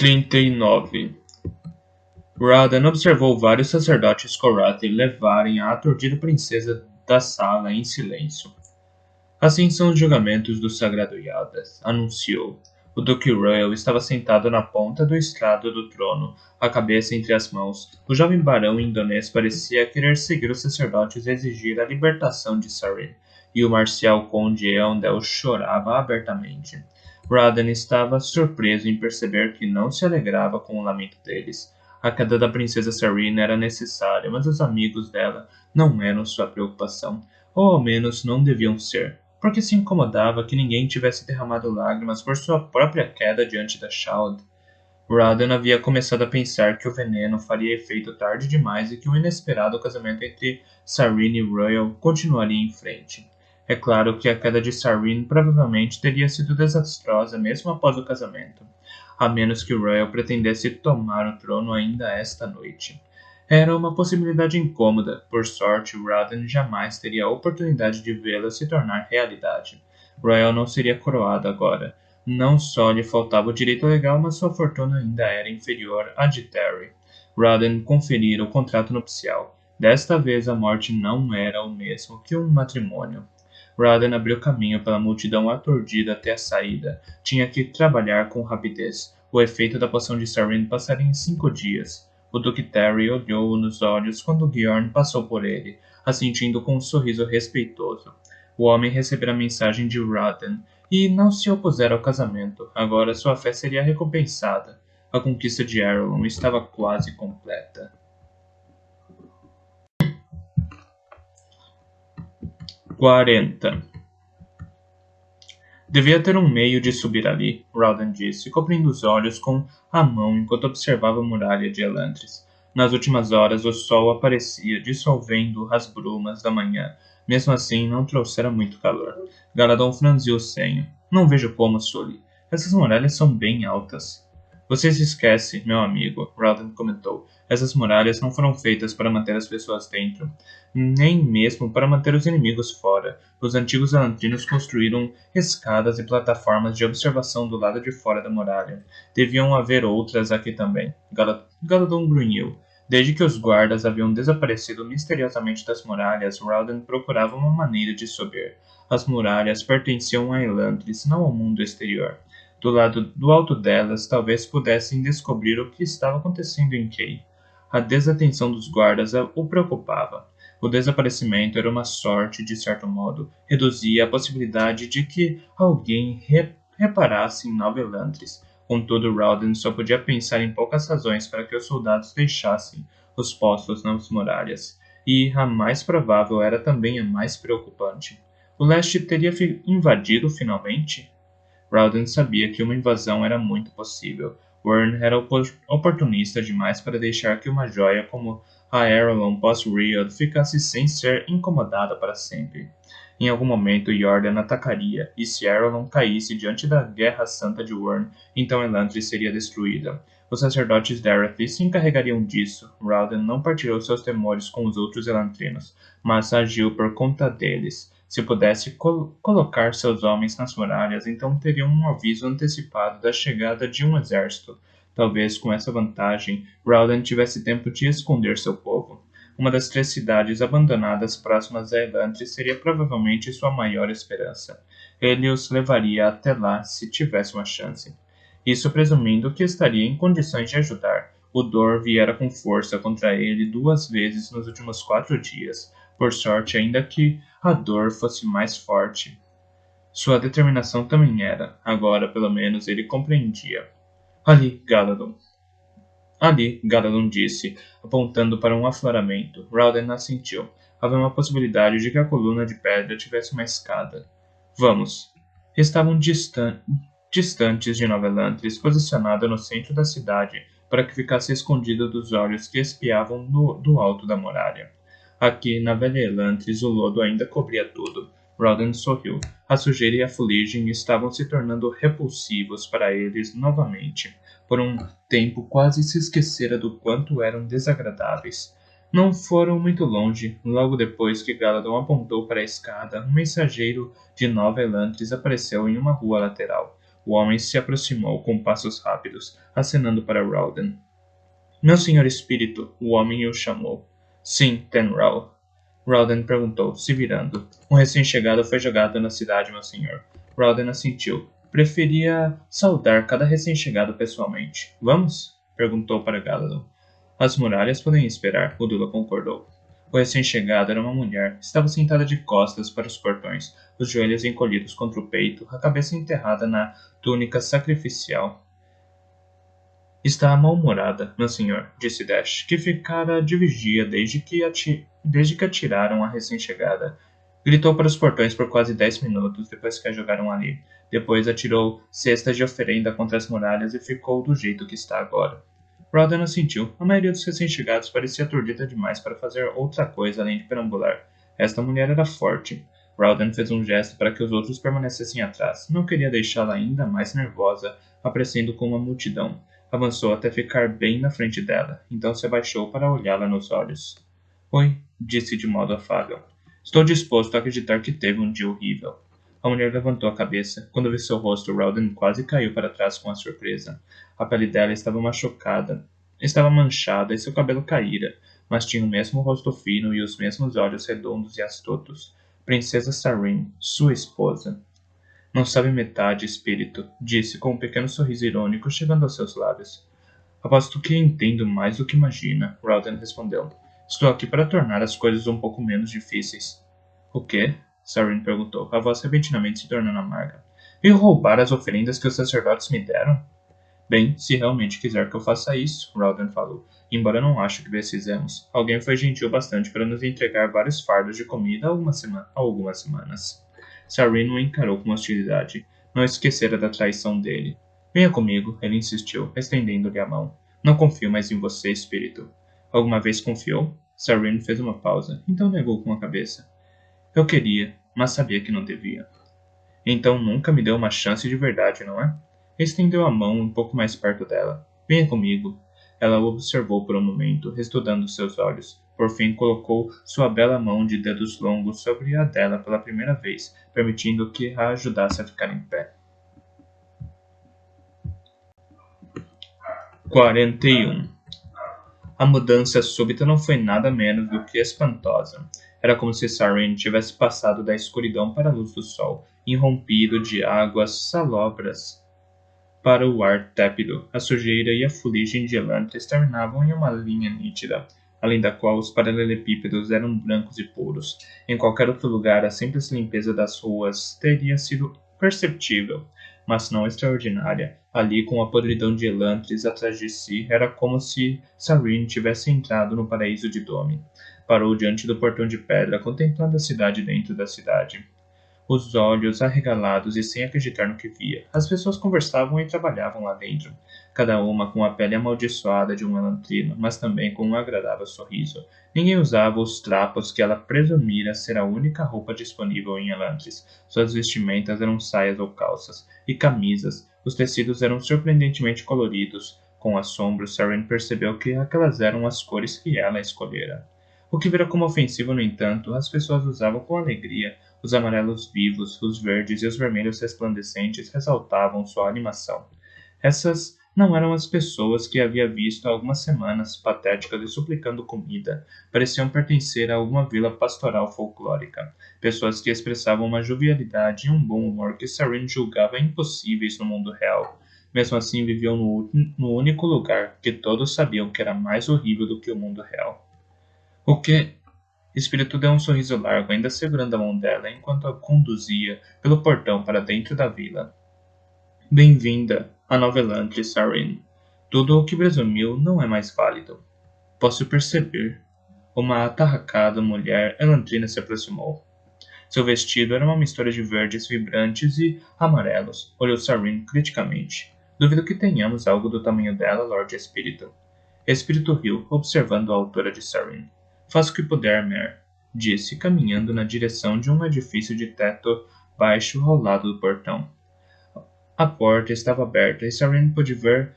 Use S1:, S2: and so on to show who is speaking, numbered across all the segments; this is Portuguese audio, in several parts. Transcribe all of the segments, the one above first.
S1: 39. Radan observou vários sacerdotes Korathi levarem a aturdida princesa da sala em silêncio. Assim são os julgamentos do Sagrado Yadas, anunciou. O Duque Royal estava sentado na ponta do estrado do trono, a cabeça entre as mãos. O jovem barão indonês parecia querer seguir os sacerdotes e exigir a libertação de Sarin, e o marcial conde Eondel chorava abertamente. Radan estava surpreso em perceber que não se alegrava com o lamento deles. A queda da princesa Sarin era necessária, mas os amigos dela não eram sua preocupação, ou ao menos não deviam ser, porque se incomodava que ninguém tivesse derramado lágrimas por sua própria queda diante da Shald. Radan havia começado a pensar que o veneno faria efeito tarde demais e que o inesperado casamento entre Sarin e Royal continuaria em frente. É claro que a queda de Sarin provavelmente teria sido desastrosa mesmo após o casamento, a menos que Royal pretendesse tomar o trono ainda esta noite. Era uma possibilidade incômoda. Por sorte, Radan jamais teria a oportunidade de vê-la se tornar realidade. Royal não seria coroado agora. Não só lhe faltava o direito legal, mas sua fortuna ainda era inferior à de Terry. Radan conferira o contrato nupcial. Desta vez a morte não era o mesmo que um matrimônio. Radan abriu caminho pela multidão aturdida até a saída. Tinha que trabalhar com rapidez. O efeito da poção de Sarin passaria em 5 dias. O Duque Terry olhou-o nos olhos quando Bjorn passou por ele, assentindo com um sorriso respeitoso. O homem recebera a mensagem de Radan e não se opusera ao casamento. Agora sua fé seria recompensada. A conquista de Arelon estava quase completa. 40. Devia ter um meio de subir ali, Radan disse, cobrindo os olhos com a mão enquanto observava a muralha de Elantris. Nas últimas horas o sol aparecia, dissolvendo as brumas da manhã. Mesmo assim, não trouxera muito calor. Galadon franziu o senho. Não vejo como, Sully. Essas muralhas são bem altas. Você se esquece, meu amigo, Radan comentou. Essas muralhas não foram feitas para manter as pessoas dentro, nem mesmo para manter os inimigos fora. Os antigos elantrinos construíram escadas e plataformas de observação do lado de fora da muralha. Deviam haver outras aqui também. Galadon grunhiu. Desde que os guardas haviam desaparecido misteriosamente das muralhas, Radan procurava uma maneira de subir. As muralhas pertenciam a Elantris, não ao mundo exterior. Do alto delas, talvez pudessem descobrir o que estava acontecendo em Kay. A desatenção dos guardas o preocupava. O desaparecimento era uma sorte, de certo modo. Reduzia a possibilidade de que alguém reparasse em Nova Elantris. Contudo, Radan só podia pensar em poucas razões para que os soldados deixassem os postos nas muralhas. E a mais provável era também a mais preocupante. O leste teria invadido finalmente? Radan sabia que uma invasão era muito possível. Wyrn era oportunista demais para deixar que uma joia como a Arelon pós-Riod ficasse sem ser incomodada para sempre. Em algum momento, Jordan atacaria, e se Arelon caísse diante da Guerra Santa de Wyrn, então Elantris seria destruída. Os sacerdotes Darathi se encarregariam disso. Radan não partilhou seus temores com os outros elantrinos, mas agiu por conta deles. Se pudesse colocar seus homens nas muralhas, então teriam um aviso antecipado da chegada de um exército. Talvez com essa vantagem, Radan tivesse tempo de esconder seu povo. Uma das 3 cidades abandonadas próximas a Elantris seria provavelmente sua maior esperança. Ele os levaria até lá se tivesse uma chance. Isso presumindo que estaria em condições de ajudar. O Dor viera com força contra ele 2 vezes nos últimos 4 dias. Por sorte, ainda que a dor fosse mais forte. Sua determinação também era. Agora, pelo menos, ele compreendia. Ali, Galadon. Ali, Galadon disse, apontando para um afloramento. Radan assentiu. Havia uma possibilidade de que a coluna de pedra tivesse uma escada. Vamos. Estavam distantes de Nova Elantris, posicionada no centro da cidade, para que ficasse escondida dos olhos que espiavam do alto da muralha. Aqui, na velha Elantris, o lodo ainda cobria tudo. Radan sorriu. A sujeira e a fuligem estavam se tornando repulsivos para eles novamente. Por um tempo quase se esquecera do quanto eram desagradáveis. Não foram muito longe. Logo depois que Galadon apontou para a escada, um mensageiro de Nova Elantris apareceu em uma rua lateral. O homem se aproximou com passos rápidos, acenando para Rowden. Meu senhor espírito, o homem o chamou. Sim, Tenral. Rowden perguntou, se virando. Um recém-chegado foi jogado na cidade, meu senhor. Rowden assentiu. Preferia saudar cada recém-chegado pessoalmente. Vamos? Perguntou para Galadon. As muralhas podem esperar, o Dula concordou. O recém-chegado era uma mulher. Estava sentada de costas para os portões, os joelhos encolhidos contra o peito, a cabeça enterrada na túnica sacrificial. Está mal-humorada, meu senhor, disse Dash, que ficara de vigia desde que atiraram a recém-chegada. Gritou para os portões por quase 10 minutos depois que a jogaram ali. Depois atirou cestas de oferenda contra as muralhas e ficou do jeito que está agora. Rowden assentiu. A maioria dos recém-chegados parecia aturdida demais para fazer outra coisa além de perambular. Esta mulher era forte. Rowden fez um gesto para que os outros permanecessem atrás. Não queria deixá-la ainda mais nervosa, aparecendo com uma multidão. Avançou até ficar bem na frente dela, então se abaixou para olhá-la nos olhos. Oi, disse de modo afável. Estou disposto a acreditar que teve um dia horrível. A mulher levantou a cabeça. Quando viu seu rosto, Rowden quase caiu para trás com a surpresa. A pele dela estava machucada, estava manchada e seu cabelo caíra, mas tinha o mesmo rosto fino e os mesmos olhos redondos e astutos. Princesa Sarene, sua esposa. Não sabe metade, espírito, disse com um pequeno sorriso irônico chegando aos seus lábios. Aposto que entendo mais do que imagina, Rowden respondeu. Estou aqui para tornar as coisas um pouco menos difíceis. O quê? Sarene perguntou, a voz repentinamente se tornando amarga. Veio roubar as oferendas que os sacerdotes me deram? Bem, se realmente quiser que eu faça isso, Rowden falou, embora não acho que precisemos. Alguém foi gentil bastante para nos entregar vários fardos de comida há algumas semanas. Sarene o encarou com hostilidade. Não esquecera da traição dele. Venha comigo, ele insistiu, estendendo-lhe a mão. Não confio mais em você, espírito. Alguma vez confiou? Sarene fez uma pausa, então negou com a cabeça. Eu queria, mas sabia que não devia. Então nunca me deu uma chance de verdade, não é? Estendeu a mão um pouco mais perto dela. Venha comigo. Ela o observou por um momento, estudando seus olhos. Por fim, colocou sua bela mão de dedos longos sobre a dela pela primeira vez, permitindo que a ajudasse a ficar em pé. 41. A mudança súbita não foi nada menos do que espantosa. Era como se Sarene tivesse passado da escuridão para a luz do sol, irrompido de águas salobras para o ar tépido. A sujeira e a fuligem de Elantris terminavam em uma linha nítida, além da qual os paralelepípedos eram brancos e puros. Em qualquer outro lugar, a simples limpeza das ruas teria sido perceptível, mas não extraordinária. Ali, com a podridão de Elantris atrás de si, era como se Sarene tivesse entrado no paraíso de Dome. Parou diante do portão de pedra, contemplando a cidade dentro da cidade. Os olhos arregalados e sem acreditar no que via. As pessoas conversavam e trabalhavam lá dentro, cada uma com a pele amaldiçoada de um elantrino, mas também com um agradável sorriso. Ninguém usava os trapos que ela presumira ser a única roupa disponível em Elantris. Suas vestimentas eram saias ou calças, e camisas. Os tecidos eram surpreendentemente coloridos. Com assombro, Sarene percebeu que aquelas eram as cores que ela escolhera. O que vira como ofensivo, no entanto, as pessoas usavam com alegria. Os amarelos vivos, os verdes e os vermelhos resplandecentes ressaltavam sua animação. Essas não eram as pessoas que havia visto há algumas semanas, patéticas e suplicando comida. Pareciam pertencer a alguma vila pastoral folclórica. Pessoas que expressavam uma jovialidade e um bom humor que Sarene julgava impossíveis no mundo real. Mesmo assim, viviam no único lugar que todos sabiam que era mais horrível do que o mundo real. O que? Espírito deu um sorriso largo, ainda segurando a mão dela, enquanto a conduzia pelo portão para dentro da vila. Bem-vinda a Nova Elantris, Sarene. Tudo o que presumiu não é mais válido. Posso perceber. Uma atarracada mulher elantrina se aproximou. Seu vestido era uma mistura de verdes vibrantes e amarelos. Olhou Sarene criticamente. Duvido que tenhamos algo do tamanho dela, Lorde Espírito. Espírito riu, observando a altura de Sarene. Faça o que puder, Mer, disse, caminhando na direção de um edifício de teto baixo ao lado do portão. A porta estava aberta e Sarene pôde ver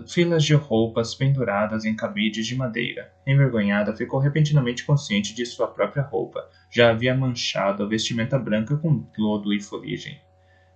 S1: filas de roupas penduradas em cabides de madeira. Envergonhada, ficou repentinamente consciente de sua própria roupa. Já havia manchado a vestimenta branca com lodo e fuligem.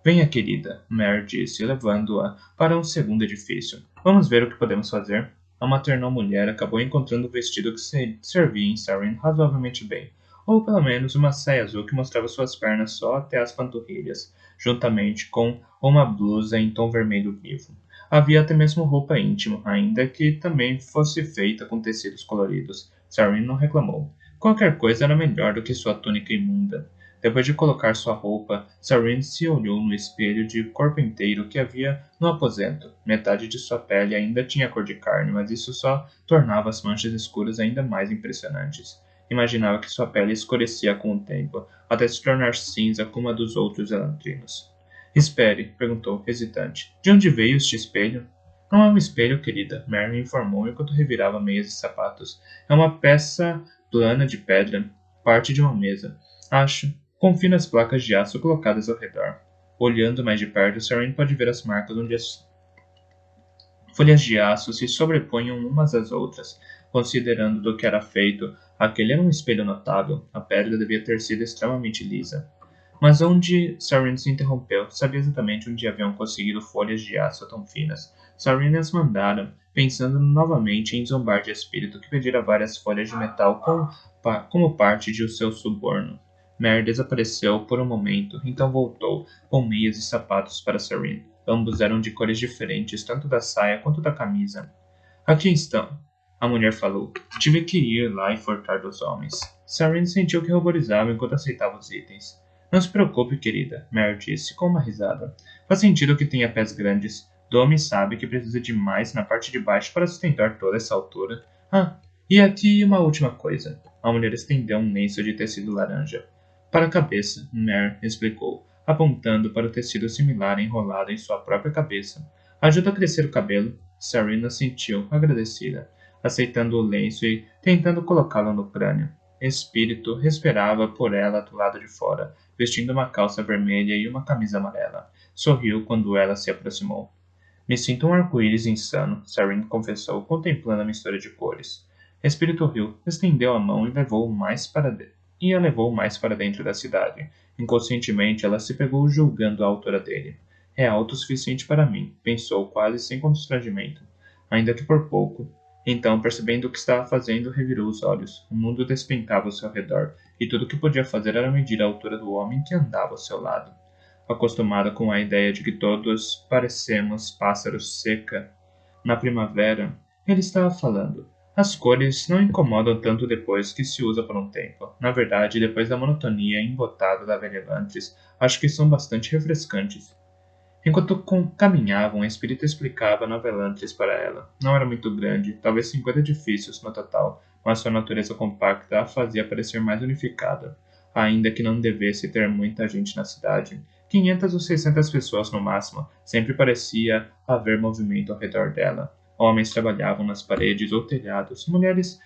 S1: Venha, querida, Mare disse, levando-a para um segundo edifício. Vamos ver o que podemos fazer. A maternal mulher acabou encontrando um vestido que servia em Sarin razoavelmente bem, ou pelo menos uma saia azul que mostrava suas pernas só até as panturrilhas, juntamente com uma blusa em tom vermelho vivo. Havia até mesmo roupa íntima, ainda que também fosse feita com tecidos coloridos. Sarin não reclamou. Qualquer coisa era melhor do que sua túnica imunda. Depois de colocar sua roupa, Sarin se olhou no espelho de corpo inteiro que havia no aposento. Metade de sua pele ainda tinha cor de carne, mas isso só tornava as manchas escuras ainda mais impressionantes. Imaginava que sua pele escurecia com o tempo, até se tornar cinza como a dos outros elantrinos. Espere, perguntou, hesitante. De onde veio este espelho? Não é um espelho, querida, Mary informou enquanto revirava meias e sapatos. É uma peça plana de pedra, parte de uma mesa. Acho. Confie nas placas de aço colocadas ao redor. Olhando mais de perto, Sarin pode ver as marcas onde as folhas de aço se sobrepunham umas às outras. Considerando do que era feito, aquele era um espelho notável. A pedra devia ter sido extremamente lisa. Mas onde Sarin se interrompeu, sabia exatamente onde haviam conseguido folhas de aço tão finas. Sarin as mandara, pensando novamente em zombar de espírito que pedira várias folhas de metal como parte de seu suborno. Mare desapareceu por um momento, então voltou, com meias e sapatos para Sarin. Ambos eram de cores diferentes, tanto da saia quanto da camisa. Aqui estão, a mulher falou. Tive que ir lá e furtar dos homens. Sarin sentiu que ruborizava enquanto aceitava os itens. Não se preocupe, querida, Mare disse, com uma risada. Faz sentido que tenha pés grandes. Domi sabe que precisa de mais na parte de baixo para sustentar toda essa altura. Ah, e aqui uma última coisa. A mulher estendeu um lenço de tecido laranja. Para a cabeça, Mare explicou, apontando para o tecido similar enrolado em sua própria cabeça. Ajuda a crescer o cabelo. Sarina sentiu, agradecida, aceitando o lenço e tentando colocá-lo no crânio. Espírito esperava por ela do lado de fora, vestindo uma calça vermelha e uma camisa amarela. Sorriu quando ela se aproximou. Me sinto um arco-íris insano, Sarin confessou, contemplando a mistura de cores. Espírito riu, estendeu a mão e a levou mais para dentro da cidade. Inconscientemente, ela se pegou julgando a altura dele. É alto o suficiente para mim, pensou quase sem constrangimento, ainda que por pouco. Então, percebendo o que estava fazendo, revirou os olhos. O mundo despencava ao seu redor, e tudo o que podia fazer era medir a altura do homem que andava ao seu lado. Acostumada com a ideia de que todos parecemos pássaros seca na primavera, ele estava falando. As cores não incomodam tanto depois que se usa por um tempo. Na verdade, depois da monotonia embotada da velha Elantris, acho que são bastante refrescantes. Enquanto caminhavam, o espírito explicava Nova Elantris para ela. Não era muito grande, talvez 50 edifícios no total, mas sua natureza compacta a fazia parecer mais unificada. Ainda que não devesse ter muita gente na cidade, 500 ou 600 pessoas no máximo, sempre parecia haver movimento ao redor dela. Homens trabalhavam nas paredes ou telhados, mulheres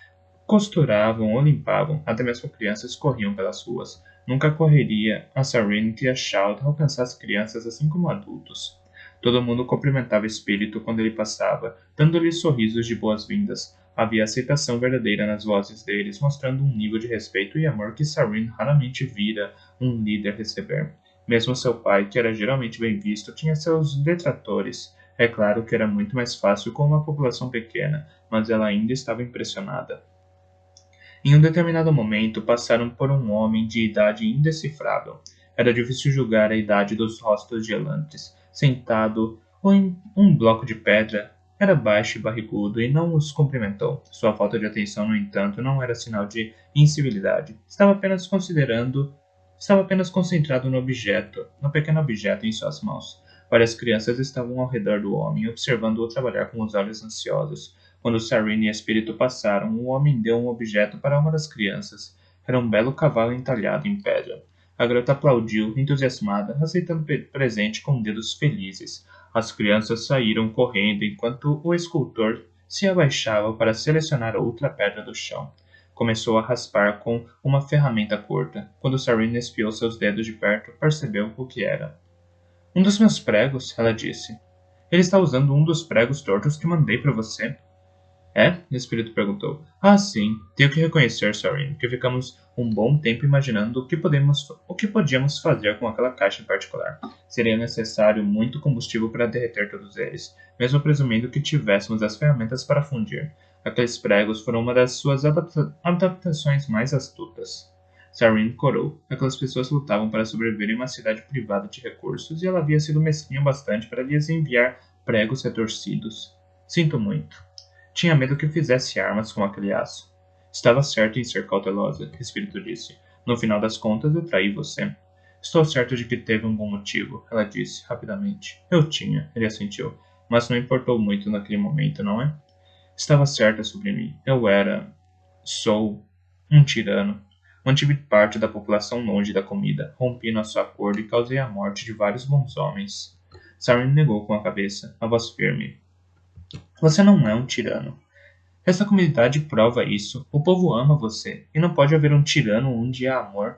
S1: costuravam ou limpavam, até mesmo crianças corriam pelas ruas. Nunca correria a Sarin que a Shout alcançasse crianças assim como adultos. Todo mundo cumprimentava o espírito quando ele passava, dando-lhe sorrisos de boas-vindas. Havia aceitação verdadeira nas vozes deles, mostrando um nível de respeito e amor que Sarin raramente vira um líder receber. Mesmo seu pai, que era geralmente bem visto, tinha seus detratores. É claro que era muito mais fácil com uma população pequena, mas ela ainda estava impressionada. Em um determinado momento, passaram por um homem de idade indecifrável. Era difícil julgar a idade dos rostos de Elantris. Sentado em um bloco de pedra, era baixo e barrigudo e não os cumprimentou. Sua falta de atenção, no entanto, não era sinal de incivilidade. Estava apenas concentrado no pequeno objeto em suas mãos. Várias crianças estavam ao redor do homem, observando-o trabalhar com os olhos ansiosos. Quando Sarin e Espírito passaram, o homem deu um objeto para uma das crianças. Era um belo cavalo entalhado em pedra. A garota aplaudiu, entusiasmada, aceitando o presente com dedos felizes. As crianças saíram correndo enquanto o escultor se abaixava para selecionar outra pedra do chão. Começou a raspar com uma ferramenta curta. Quando Sarin espiou seus dedos de perto, percebeu o que era. Um dos meus pregos, ela disse. Ele está usando um dos pregos tortos que mandei para você. É? O espírito perguntou. Ah, sim. Tenho que reconhecer, Sorin, que ficamos um bom tempo imaginando o que podíamos fazer com aquela caixa em particular. Seria necessário muito combustível para derreter todos eles, mesmo presumindo que tivéssemos as ferramentas para fundir. Aqueles pregos foram uma das suas adaptações mais astutas. Sarin corou. Aquelas pessoas lutavam para sobreviver em uma cidade privada de recursos e ela havia sido mesquinha bastante para lhes enviar pregos retorcidos. Sinto muito. Tinha medo que fizesse armas com aquele aço. Estava certo em ser cautelosa, o espírito disse. No final das contas, eu traí você. Estou certo de que teve um bom motivo, ela disse, rapidamente. Eu tinha, ele assentiu. Mas não importou muito naquele momento, não é? Estava certa sobre mim. Sou um tirano. Mantive parte da população longe da comida, rompi nosso acordo e causei a morte de vários bons homens. Sarin negou com a cabeça, a voz firme. Você não é um tirano. Essa comunidade prova isso. O povo ama você, e não pode haver um tirano onde há amor.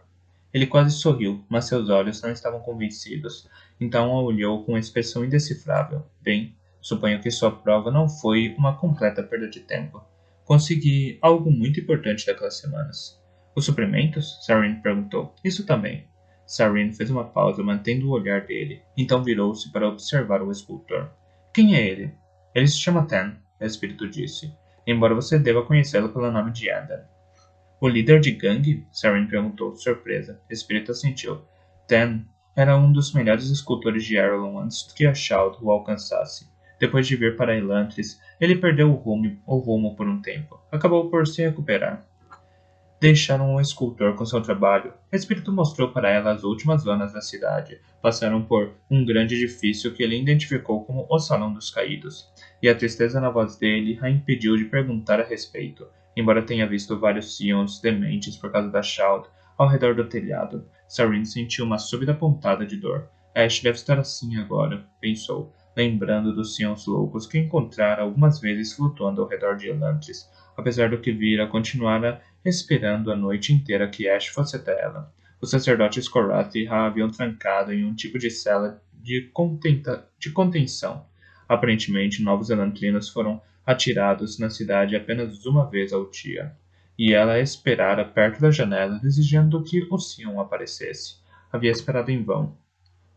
S1: Ele quase sorriu, mas seus olhos não estavam convencidos. Então a olhou com uma expressão indecifrável. Bem, suponho que sua prova não foi uma completa perda de tempo. Consegui algo muito importante daquelas semanas. Os suprimentos? Sarin perguntou. Isso também. Sarin fez uma pausa, mantendo o olhar dele. Então virou-se para observar o escultor. Quem é ele? Ele se chama Tan, o espírito disse. Embora você deva conhecê-lo pelo nome de Adam. O líder de gangue? Sarin perguntou, surpresa. O espírito assentiu. Tan era um dos melhores escultores de Arelon antes que a Shald o alcançasse. Depois de vir para Elantris, ele perdeu o rumo por um tempo. Acabou por se recuperar. Deixaram o escultor com seu trabalho. O espírito mostrou para ela as últimas zonas da cidade. Passaram por um grande edifício que ele identificou como o Salão dos Caídos. E a tristeza na voz dele a impediu de perguntar a respeito, embora tenha visto vários Sions dementes por causa da Shald ao redor do telhado. Sarin sentiu uma súbita pontada de dor. Ash deve estar assim agora, pensou, lembrando dos Sions loucos que encontrara algumas vezes flutuando ao redor de Elantris, apesar do que vira continuara esperando a noite inteira que Ash fosse até ela. Os sacerdotes Korathi a haviam trancado em um tipo de cela de contenção. Aparentemente, novos elantrinos foram atirados na cidade apenas uma vez ao dia, e ela esperara perto da janela, desejando que o Sion aparecesse. Havia esperado em vão.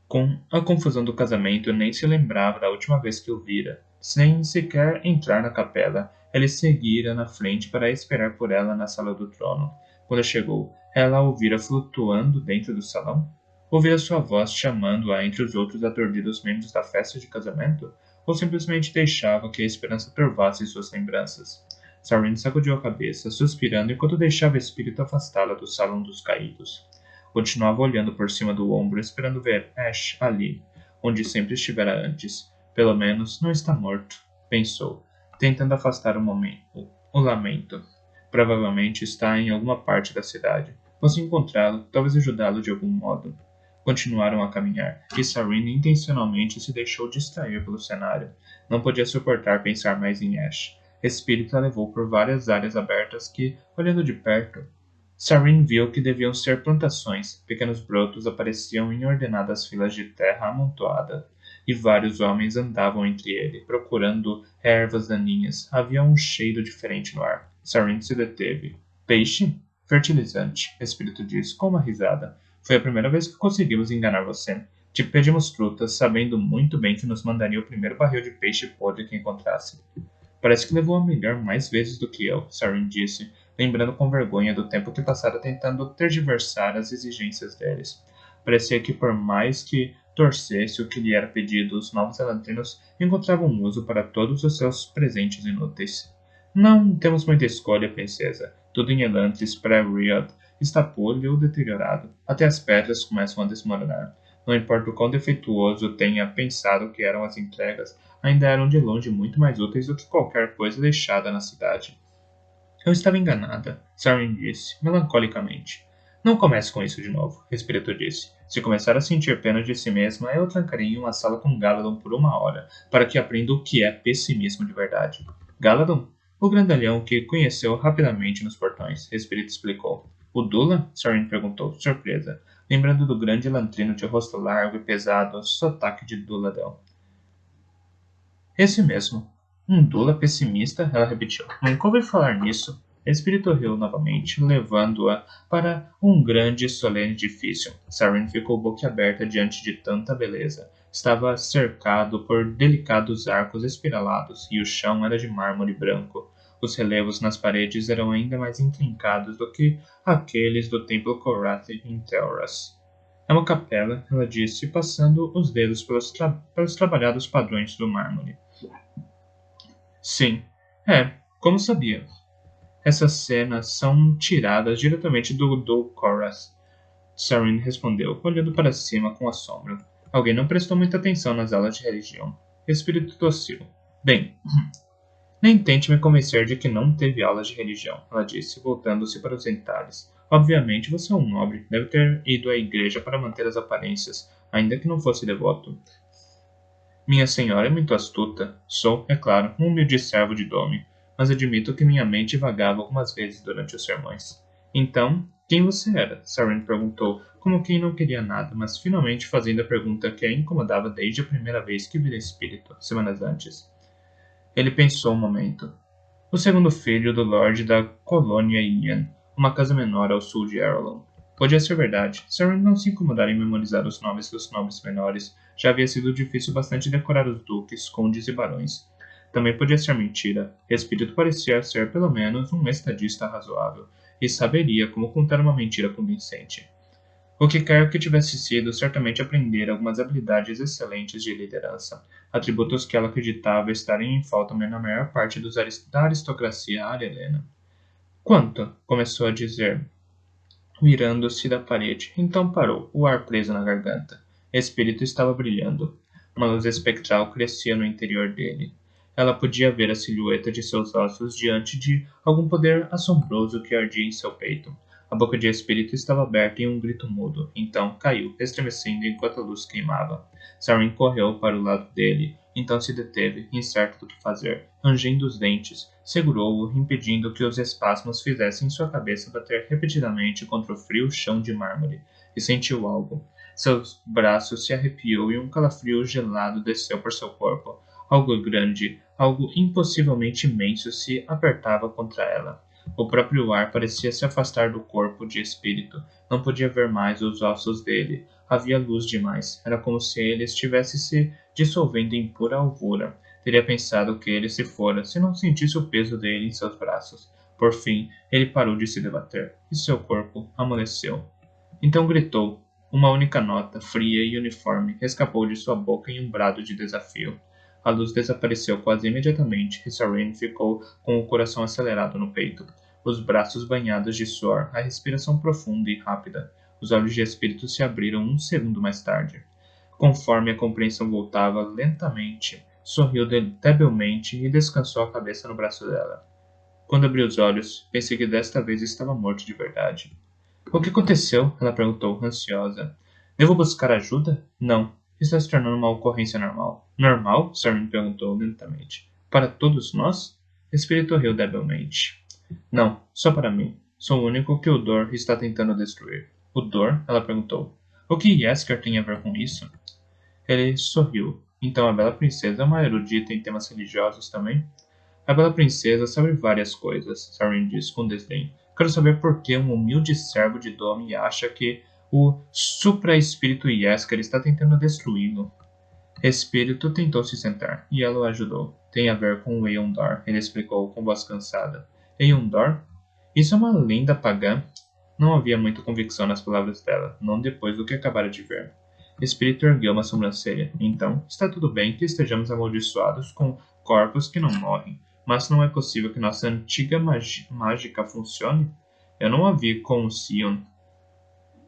S1: Com a confusão do casamento, nem se lembrava da última vez que o vira. Sem sequer entrar na capela, ele seguira na frente para esperar por ela na sala do trono. Quando chegou, ela a ouvira flutuando dentro do salão? Ouvira sua voz chamando-a entre os outros aturdidos membros da festa de casamento? Ou simplesmente deixava que a esperança turvasse suas lembranças? Sarin sacudiu a cabeça, suspirando enquanto deixava o espírito afastá-la do salão dos caídos. Continuava olhando por cima do ombro, esperando ver Ash ali, onde sempre estivera antes. Pelo menos não está morto, pensou, tentando afastar o lamento. Provavelmente está em alguma parte da cidade. Posso encontrá-lo, talvez ajudá-lo de algum modo. Continuaram a caminhar, e Sarin intencionalmente se deixou distrair pelo cenário. Não podia suportar pensar mais em Ash. Espírito a levou por várias áreas abertas que, olhando de perto, Sarin viu que deviam ser plantações. Pequenos brotos apareciam em ordenadas filas de terra amontoada, e vários homens andavam entre ele, procurando ervas daninhas. Havia um cheiro diferente no ar. Sarin se deteve. Peixe? Fertilizante, o espírito disse, com uma risada. Foi a primeira vez que conseguimos enganar você. Te pedimos frutas, sabendo muito bem que nos mandaria o primeiro barril de peixe podre que encontrasse. Parece que levou a melhor mais vezes do que eu, Sarin disse, lembrando com vergonha do tempo que passara tentando tergiversar as exigências deles. Parecia que por mais que torcesse o que lhe era pedido, os novos elantrinos encontravam uso para todos os seus presentes inúteis. Não temos muita escolha, princesa. Tudo em Elantris pré-Riad está podre ou deteriorado. Até as pedras começam a desmoronar. Não importa o quão defeituoso tenha pensado que eram as entregas, ainda eram de longe muito mais úteis do que qualquer coisa deixada na cidade. Eu estava enganada, Sarin disse, melancolicamente. Não comece com isso de novo, o espírito disse. Se começar a sentir pena de si mesma, eu trancarei em uma sala com Galadon por 1 hora, para que aprenda o que é pessimismo de verdade. Galadon? O grandalhão que conheceu rapidamente nos portões, o espírito explicou. O Dula? Sarin perguntou, surpresa, lembrando do grande elantrino de rosto largo e pesado, sotaque de Duladão. Esse mesmo. Um Dula pessimista? Ela repetiu. Nunca ouvi falar nisso. O espírito riu novamente, levando-a para um grande e solene edifício. Saren ficou boquiaberta diante de tanta beleza. Estava cercado por delicados arcos espiralados e o chão era de mármore branco. Os relevos nas paredes eram ainda mais intrincados do que aqueles do templo Korath em Telras. É uma capela, ela disse, passando os dedos pelos trabalhados padrões do mármore. Sim, como sabia. Essas cenas são tiradas diretamente do Korath. Saren respondeu, olhando para cima com assombro. Alguém não prestou muita atenção nas aulas de religião. O espírito tossiu. Bem, nem tente me convencer de que não teve aulas de religião, ela disse, voltando-se para os detalhes. Obviamente você é um nobre, deve ter ido à igreja para manter as aparências, ainda que não fosse devoto. Minha senhora é muito astuta. Sou, é claro, um humilde servo de Dome, mas admito que minha mente vagava algumas vezes durante os sermões. Então, quem você era? Saren perguntou, como quem não queria nada, mas finalmente fazendo a pergunta que a incomodava desde a primeira vez que vira espírito, semanas antes. Ele pensou um momento. O segundo filho do Lorde da Colônia Ian, uma casa menor ao sul de Arlon. Podia ser verdade. Saren não se incomodara em memorizar os nomes dos nobres menores. Já havia sido difícil bastante decorar os duques, condes e barões. Também podia ser mentira. Espírito parecia ser pelo menos um estadista razoável, e saberia como contar uma mentira convincente. O que quer que tivesse sido, certamente aprendera algumas habilidades excelentes de liderança, atributos que ela acreditava estarem em falta na maior parte da aristocracia arelena. Quanto? Começou a dizer, virando-se da parede. Então parou, o ar preso na garganta. O espírito estava brilhando. Uma luz espectral crescia no interior dele. Ela podia ver a silhueta de seus ossos diante de algum poder assombroso que ardia em seu peito. A boca de espírito estava aberta em um grito mudo. Então caiu, estremecendo enquanto a luz queimava. Saren correu para o lado dele. Então se deteve, incerto do que fazer. Rangendo os dentes, segurou-o, impedindo que os espasmos fizessem sua cabeça bater repetidamente contra o frio chão de mármore. E sentiu algo. Seus braços se arrepiou e um calafrio gelado desceu por seu corpo. Algo grande, algo impossivelmente imenso se apertava contra ela. O próprio ar parecia se afastar do corpo de espírito. Não podia ver mais os ossos dele. Havia luz demais. Era como se ele estivesse se dissolvendo em pura alvura. Teria pensado que ele se fora, se não sentisse o peso dele em seus braços. Por fim, ele parou de se debater, e seu corpo amoleceu. Então gritou. Uma única nota, fria e uniforme, escapou de sua boca em um brado de desafio. A luz desapareceu quase imediatamente e Saren ficou com o coração acelerado no peito, os braços banhados de suor, a respiração profunda e rápida. Os olhos de espírito se abriram um segundo mais tarde. Conforme a compreensão voltava lentamente, sorriu debilmente e descansou a cabeça no braço dela. Quando abriu os olhos, pensei que desta vez estava morto de verdade. O que aconteceu? Ela perguntou, ansiosa. Devo buscar ajuda? Não. Está se tornando uma ocorrência normal. Normal? Saren perguntou lentamente. Para todos nós? O espírito riu debilmente. Não, só para mim. Sou o único que o Dor está tentando destruir. O Dor? Ela perguntou. O que Yesker tem a ver com isso? Ele sorriu. Então a Bela Princesa é uma erudita em temas religiosos também? A Bela Princesa sabe várias coisas, Saren disse com desdém. Quero saber por que um humilde servo de Dome acha que o supra-espírito Yesker está tentando destruí-lo. Espírito tentou se sentar, e ela o ajudou. Tem a ver com o Eondar, ele explicou com voz cansada. Eondar? Isso é uma lenda pagã? Não havia muita convicção nas palavras dela, não depois do que acabara de ver. Espírito ergueu uma sobrancelha. Então, está tudo bem que estejamos amaldiçoados com corpos que não morrem, mas não é possível que nossa antiga mágica funcione? Eu não a vi com o Sion.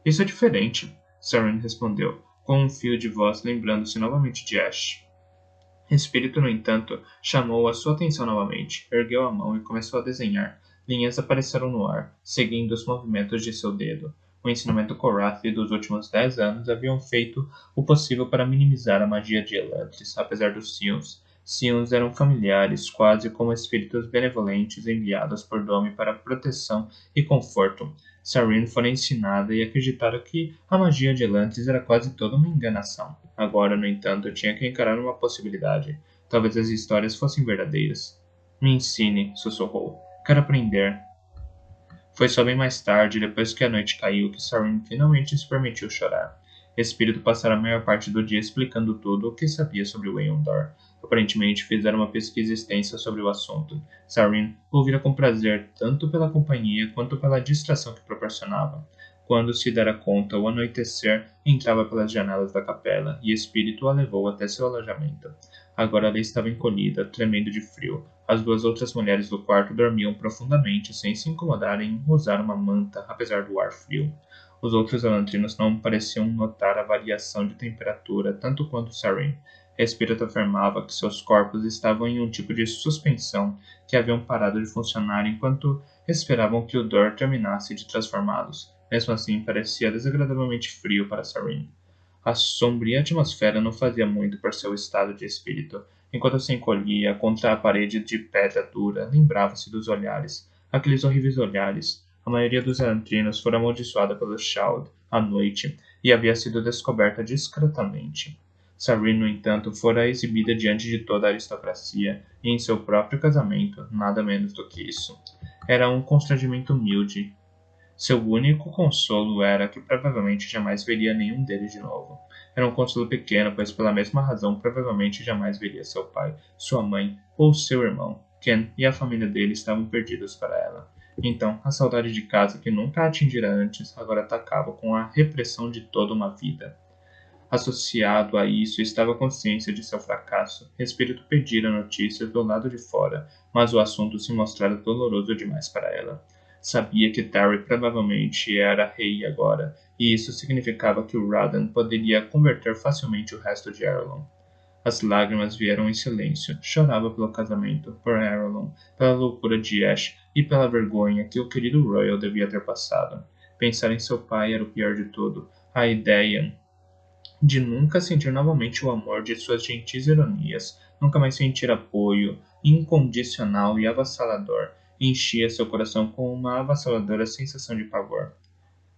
S1: Isso é diferente, Saren respondeu, com um fio de voz lembrando-se novamente de Ash. Espírito, no entanto, chamou a sua atenção novamente, ergueu a mão e começou a desenhar. Linhas apareceram no ar, seguindo os movimentos de seu dedo. O ensinamento Korath dos últimos 10 anos haviam feito o possível para minimizar a magia de Elantris, apesar dos Sions. Sions eram familiares, quase como espíritos benevolentes enviados por Dome para proteção e conforto. Saren fora ensinada e acreditara que a magia de Elantris era quase toda uma enganação. Agora, no entanto, tinha que encarar uma possibilidade. Talvez as histórias fossem verdadeiras. Me ensine, sussurrou. Quero aprender. Foi só bem mais tarde, depois que a noite caiu, que Sarin finalmente se permitiu chorar. Espírito passara a maior parte do dia explicando tudo o que sabia sobre o Eondor. Aparentemente fizeram uma pesquisa extensa sobre o assunto. Sarin ouvira com prazer tanto pela companhia quanto pela distração que proporcionava. Quando se dera conta, o anoitecer entrava pelas janelas da capela, e Espírito a levou até seu alojamento. Agora ela estava encolhida, tremendo de frio. As duas outras mulheres do quarto dormiam profundamente, sem se incomodarem em usar uma manta, apesar do ar frio. Os outros elantrinos não pareciam notar a variação de temperatura, tanto quanto Sarin. Espírito afirmava que seus corpos estavam em um tipo de suspensão, que haviam parado de funcionar enquanto esperavam que o Dor terminasse de transformá-los. Mesmo assim, parecia desagradavelmente frio para Sarin. A sombria atmosfera não fazia muito por seu estado de espírito. Enquanto se encolhia contra a parede de pedra dura, lembrava-se dos olhares, aqueles horríveis olhares. A maioria dos elantrinos fora amaldiçoada pelo Shaud à noite e havia sido descoberta discretamente. Sarin, no entanto, fora exibida diante de toda a aristocracia e em seu próprio casamento, nada menos do que isso. Era um constrangimento humilde. Seu único consolo era que provavelmente jamais veria nenhum deles de novo. Era um consolo pequeno, pois pela mesma razão provavelmente jamais veria seu pai, sua mãe ou seu irmão. Ken e a família dele estavam perdidos para ela. Então, a saudade de casa que nunca a atingira antes agora atacava com a repressão de toda uma vida. Associado a isso estava a consciência de seu fracasso. Espírito pedira notícias do lado de fora, mas o assunto se mostrara doloroso demais para ela. Sabia que Terry provavelmente era rei agora, e isso significava que o Radan poderia converter facilmente o resto de Arelon. As lágrimas vieram em silêncio. Chorava pelo casamento, por Arelon, pela loucura de Ash e pela vergonha que o querido Royal devia ter passado. Pensar em seu pai era o pior de tudo. A ideia de nunca sentir novamente o amor de suas gentis ironias, nunca mais sentir apoio incondicional e avassalador, enchia seu coração com uma avassaladora sensação de pavor.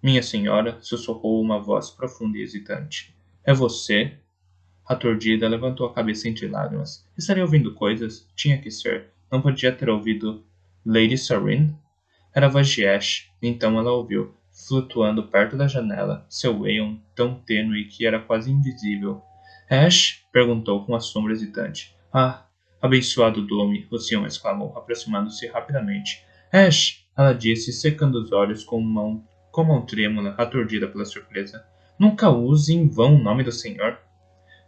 S1: Minha senhora, sussurrou uma voz profunda e hesitante. É você? Aturdida, levantou a cabeça entre lágrimas. Estaria ouvindo coisas? Tinha que ser. Não podia ter ouvido Lady Sarin? Era a voz de Ash. Então ela ouviu, flutuando perto da janela, seu Aeon tão tênue que era quase invisível. Ash? Perguntou com assombro hesitante. Ah, abençoado Dome, o Sion exclamou, aproximando-se rapidamente. Ash! Ela disse, secando os olhos com mão trêmula, aturdida pela surpresa. Nunca use em vão o nome do Senhor.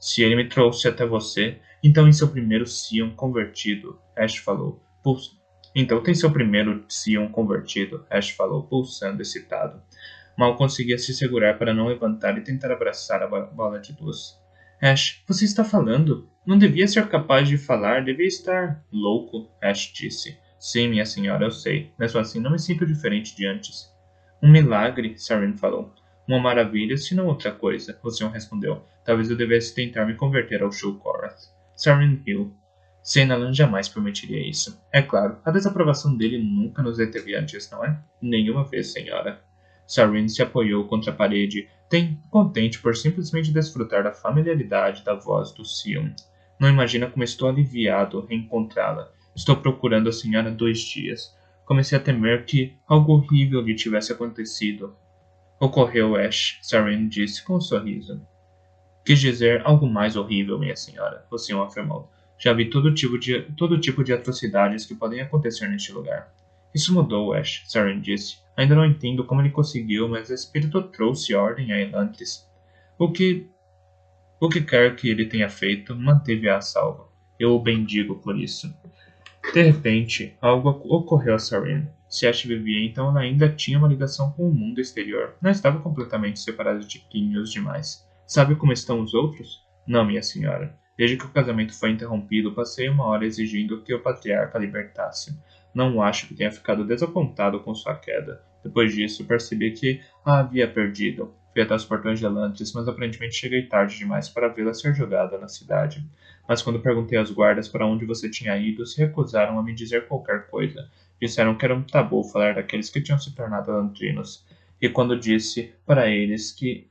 S1: Se ele me trouxe até você, então em seu primeiro Sion convertido, Ash falou. Então tem seu primeiro Sion convertido, Ash falou, pulsando excitado. Mal conseguia se segurar para não levantar e tentar abraçar a bola de luz. Ash, você está falando? Não devia ser capaz de falar, devia estar louco, Ash disse. Sim, minha senhora, eu sei. Mesmo assim, não me sinto diferente de antes. Um milagre, Sarin falou. Uma maravilha, se não outra coisa, o Sion respondeu. Talvez eu devesse tentar me converter ao Shulkorath. Sarin riu. Senalan jamais permitiria isso. É claro, a desaprovação dele nunca nos deteve antes, não é? Nenhuma vez, senhora. Sarin se apoiou contra a parede, contente por simplesmente desfrutar da familiaridade da voz do Sion. Não imagina como estou aliviado reencontrá-la. Estou procurando a senhora há 2 dias. Comecei a temer que algo horrível lhe tivesse acontecido. Ocorreu, Ash, Sarin disse com um sorriso. Quis dizer algo mais horrível, minha senhora, o Sion afirmou. Já vi todo tipo de atrocidades que podem acontecer neste lugar. Isso mudou, Ash, Sarin disse. Ainda não entendo como ele conseguiu, mas o espírito trouxe ordem a Elantris. O que quer que ele tenha feito, manteve-a a salvo. Eu o bendigo por isso. De repente, algo ocorreu a Sarin. Se Ash vivia, então ela ainda tinha uma ligação com o mundo exterior. Não estava completamente separada de Quinhos demais. Sabe como estão os outros? Não, minha senhora. Desde que o casamento foi interrompido, passei 1 hora exigindo que o patriarca a libertasse. Não acho que tenha ficado desapontado com sua queda. Depois disso, percebi que a havia perdido. Fui até os portões de Elantris, mas aparentemente cheguei tarde demais para vê-la ser jogada na cidade. Mas quando perguntei aos guardas para onde você tinha ido, se recusaram a me dizer qualquer coisa. Disseram que era um tabu falar daqueles que tinham se tornado elantrinos. E quando disse para eles que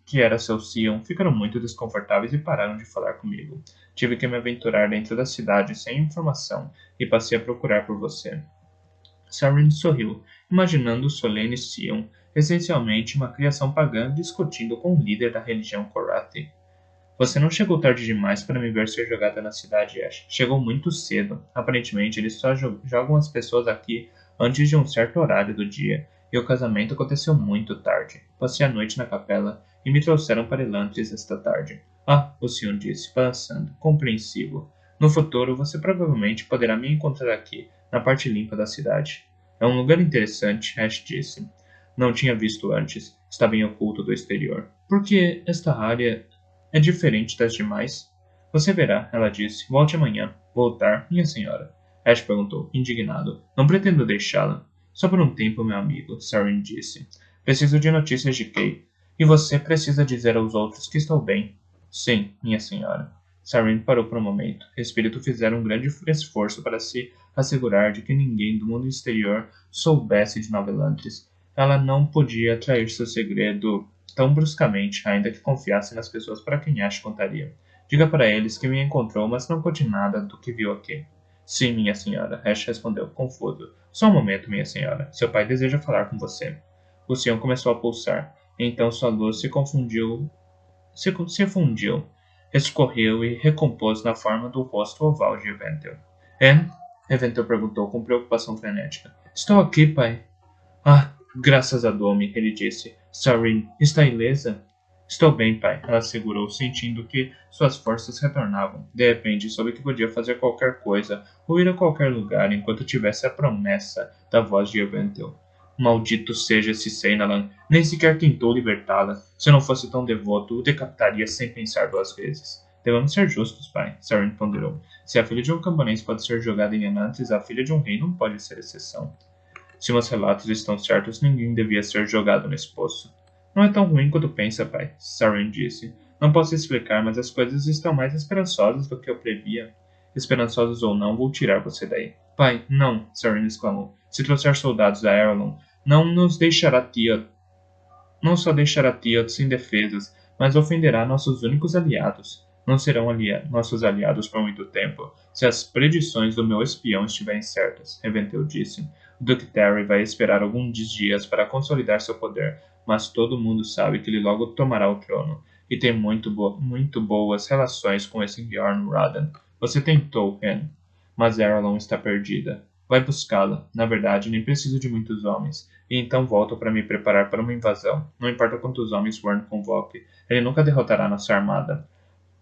S1: que era seu Sion ficaram muito desconfortáveis e pararam de falar comigo. Tive que me aventurar dentro da cidade sem informação e passei a procurar por você. Sarin sorriu, imaginando o solene Sion, essencialmente uma criação pagã discutindo com o líder da religião Korathi. Você não chegou tarde demais para me ver ser jogada na cidade, Ash. Chegou muito cedo. Aparentemente, eles só jogam as pessoas aqui antes de um certo horário do dia, e o casamento aconteceu muito tarde. Passei a noite na capela e me trouxeram para Elantris esta tarde. Ah, o Sion disse, balançando, compreensivo. No futuro, você provavelmente poderá me encontrar aqui, na parte limpa da cidade. É um lugar interessante, Ash disse. Não tinha visto antes. Está bem oculto do exterior. Por que esta área é diferente das demais? Você verá, ela disse. Volte amanhã. Voltar, minha senhora? Ash perguntou, indignado. Não pretendo deixá-la. Só por um tempo, meu amigo, Sarin disse. Preciso de notícias de Kay. E você precisa dizer aos outros que estou bem. Sim, minha senhora. Sarin parou por um momento. Espírito fizeram um grande esforço para se assegurar de que ninguém do mundo exterior soubesse de Nova Elantris. Ela não podia trair seu segredo tão bruscamente, ainda que confiasse nas pessoas para quem Ash contaria. Diga para eles que me encontrou, mas não conte nada do que viu aqui. Sim, minha senhora, Ash respondeu, confuso. Só um momento, minha senhora. Seu pai deseja falar com você. O Sion começou a pulsar. Então sua luz se fundiu, escorreu e recompôs na forma do rosto oval de Eventel. Eventel perguntou com preocupação frenética. Estou aqui, pai. Ah, graças a Domi, ele disse. Sarin, está ilesa? Estou bem, pai, ela segurou, sentindo que suas forças retornavam. De repente, soube que podia fazer qualquer coisa ou ir a qualquer lugar enquanto tivesse a promessa da voz de Eventel. Maldito seja esse Seinalan, nem sequer tentou libertá-la. Se eu não fosse tão devoto, o decapitaria sem pensar 2 vezes. Devemos ser justos, pai, Sarin ponderou. Se a filha de um camponês pode ser jogada em Elantris, a filha de um rei não pode ser exceção. Se meus relatos estão certos, ninguém devia ser jogado nesse poço. Não é tão ruim quanto pensa, pai, Sarin disse. Não posso explicar, mas as coisas estão mais esperançosas do que eu previa. Esperançosos ou não, vou tirar você daí. Pai, não, Sarin exclamou. Se trouxer soldados da Erlon, não só deixará Tiot sem defesas, mas ofenderá nossos únicos aliados. Não serão nossos aliados por muito tempo, se as predições do meu espião estiverem certas, Eventel disse. O Duque Terry vai esperar alguns dias para consolidar seu poder, mas todo mundo sabe que ele logo tomará o trono, e tem muito boas relações com esse Bjorn Radan. Você tentou, Hen, mas Erlon está perdida. Vai buscá-la. Na verdade, nem preciso de muitos homens. E então volto para me preparar para uma invasão. Não importa quantos homens Wern convoque, ele nunca derrotará nossa armada.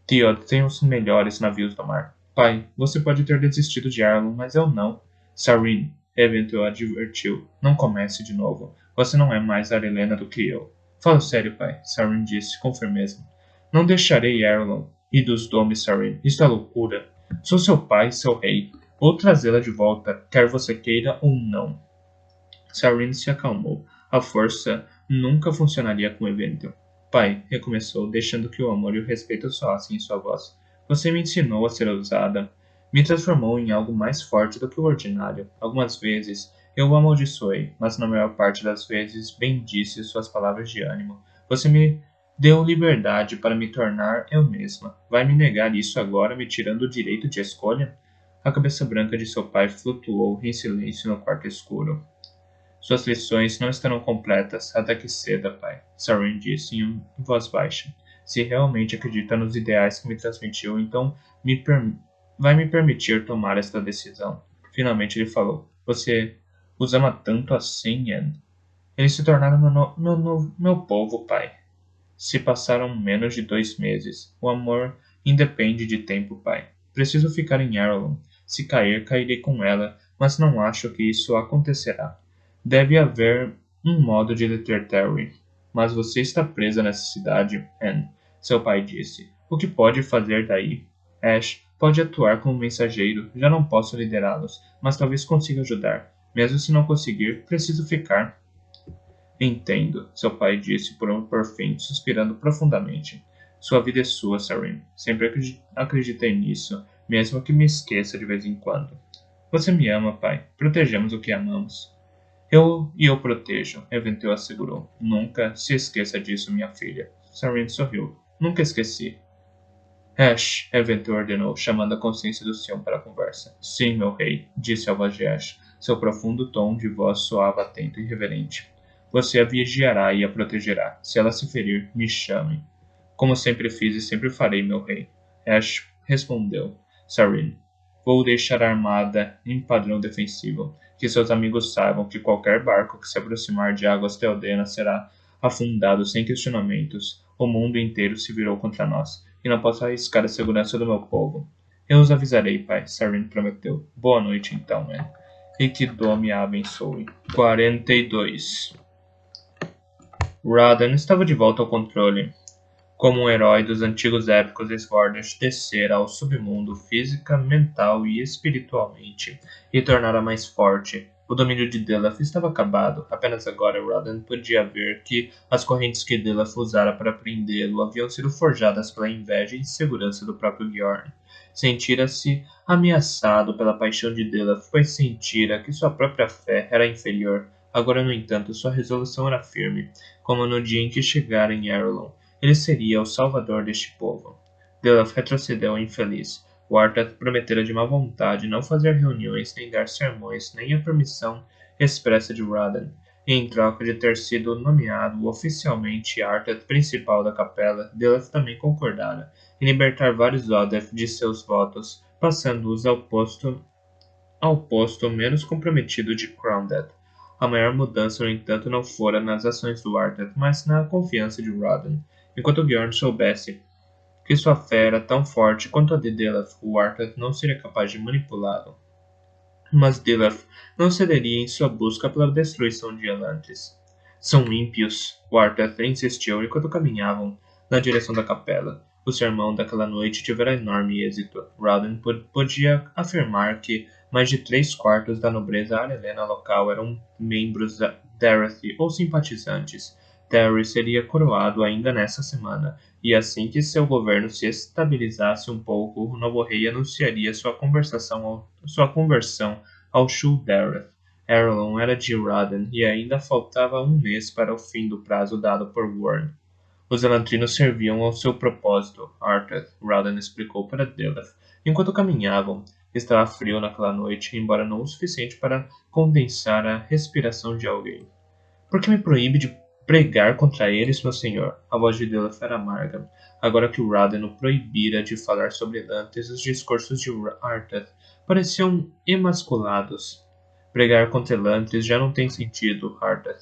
S1: Tiod tem os melhores navios do mar. Pai, você pode ter desistido de Erlon, mas eu não. Sarin, Eventel advertiu. Não comece de novo. Você não é mais Arelena do que eu. Falo sério, pai, Sarin disse com firmeza. Não deixarei Erlon e dos Domes, Sarin. Isto é loucura. Sou seu pai, seu rei. Vou trazê-la de volta, quer você queira ou não. Sarin se acalmou. A força nunca funcionaria com Eventel. Pai, recomeçou, deixando que o amor e o respeito soassem em sua voz. Você me ensinou a ser ousada. Me transformou em algo mais forte do que o ordinário. Algumas vezes eu o amaldiçoei, mas na maior parte das vezes bendisse suas palavras de ânimo. Você me deu liberdade para me tornar eu mesma. Vai me negar isso agora, me tirando o direito de escolha? A cabeça branca de seu pai flutuou em silêncio no quarto escuro. Suas lições não estarão completas até que ceda, pai, Sarin disse em voz baixa. Se realmente acredita nos ideais que me transmitiu, então vai me permitir tomar esta decisão. Finalmente ele falou. Você os ama tanto assim, Anne? Eles se tornaram meu povo, pai. Se passaram menos de 2 meses. O amor independe de tempo, pai. Preciso ficar em Erlon. Se cair, cairei com ela, mas não acho que isso acontecerá. Deve haver um modo de deter Terry. Mas você está presa nessa cidade, Anne, seu pai disse. O que pode fazer daí? Ash pode atuar como mensageiro. Já não posso liderá-los, mas talvez consiga ajudar. Mesmo se não conseguir, preciso ficar. Entendo, seu pai disse por fim, suspirando profundamente. Sua vida é sua, Sarin. Sempre acreditei nisso, mesmo que me esqueça de vez em quando. Você me ama, pai. Protegemos o que amamos. Eu protejo, Eventil assegurou. Nunca se esqueça disso, minha filha. Sarin sorriu. Nunca esqueci. Ash, Eventil ordenou, chamando a consciência do Sion para a conversa. Sim, meu rei, disse a voz de Ash. Seu profundo tom de voz soava atento e reverente. Você a vigiará e a protegerá. Se ela se ferir, me chame. Como sempre fiz e sempre farei, meu rei. Ash respondeu. Sarin, vou deixar a armada em padrão defensivo. Que seus amigos saibam que qualquer barco que se aproximar de águas Teodenas será afundado sem questionamentos. O mundo inteiro se virou contra nós, e não posso arriscar a segurança do meu povo. Eu os avisarei, pai, Sarin prometeu. Boa noite, então, man. E que Dome a abençoe. 42. Radan estava de volta ao controle. Como um herói dos antigos épicos, Swordfish descera ao submundo física, mental e espiritualmente, e tornara mais forte. O domínio de Delaf estava acabado. Apenas agora Radan podia ver que as correntes que Delaf usara para prendê-lo haviam sido forjadas pela inveja e insegurança do próprio Bjorn. Sentira-se ameaçado pela paixão de Delaf, pois sentira que sua própria fé era inferior. Agora, no entanto, sua resolução era firme, como no dia em que chegara em Arelon. Ele seria o salvador deste povo. Delaf retrocedeu infeliz. Wartat prometera de má vontade não fazer reuniões, nem dar sermões, nem a permissão expressa de Radan. E em troca de ter sido nomeado oficialmente Artat principal da capela, Delaf também concordara em libertar vários Odef de seus votos, passando-os ao posto menos comprometido de Crowned. A maior mudança, no entanto, não fora nas ações do Artat, mas na confiança de Radan. Enquanto Bjorn soubesse que sua fé era tão forte quanto a de Delaf, o Artat não seria capaz de manipulá-lo. Mas Delaf não cederia em sua busca pela destruição de Elantris. São ímpios, o Artat insistiu enquanto caminhavam na direção da capela. O sermão daquela noite tivera enorme êxito. Radan podia afirmar que mais de 3/4 da nobreza arelena local eram membros da Darathi ou simpatizantes. Terry seria coroado ainda nessa semana, e assim que seu governo se estabilizasse um pouco, o novo rei anunciaria sua conversão ao Shu'Darath. Arelon era de Radan e ainda faltava um mês para o fim do prazo dado por Wyrn. Os elantrinos serviam ao seu propósito, Arthur, Radan explicou para Delaf. Enquanto caminhavam, estava frio naquela noite, embora não o suficiente para condensar a respiração de alguém. Por que me proíbe de pregar contra eles, meu senhor? A voz de Delaf era amarga. Agora que Radan o proibira de falar sobre Elantris, os discursos de Arthur pareciam emasculados. Pregar contra Elantris já não tem sentido, Arthur.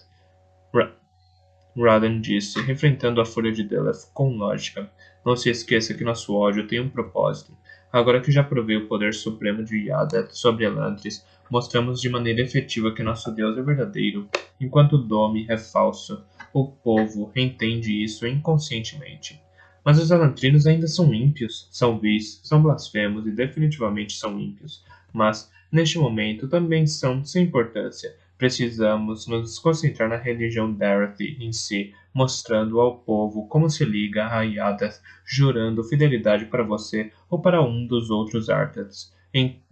S1: Radan disse, enfrentando a fúria de Delaf com lógica. Não se esqueça que nosso ódio tem um propósito. Agora que já provei o poder supremo de Yadet sobre Elantris, mostramos de maneira efetiva que nosso Deus é verdadeiro, enquanto o Dome é falso. O povo entende isso inconscientemente. Mas os elantrinos ainda são ímpios, são vis, são blasfemos e definitivamente são ímpios. Mas, neste momento, também são sem importância. Precisamos nos concentrar na religião Darathi em si, mostrando ao povo como se liga a Yadas, jurando fidelidade para você ou para um dos outros Arthats.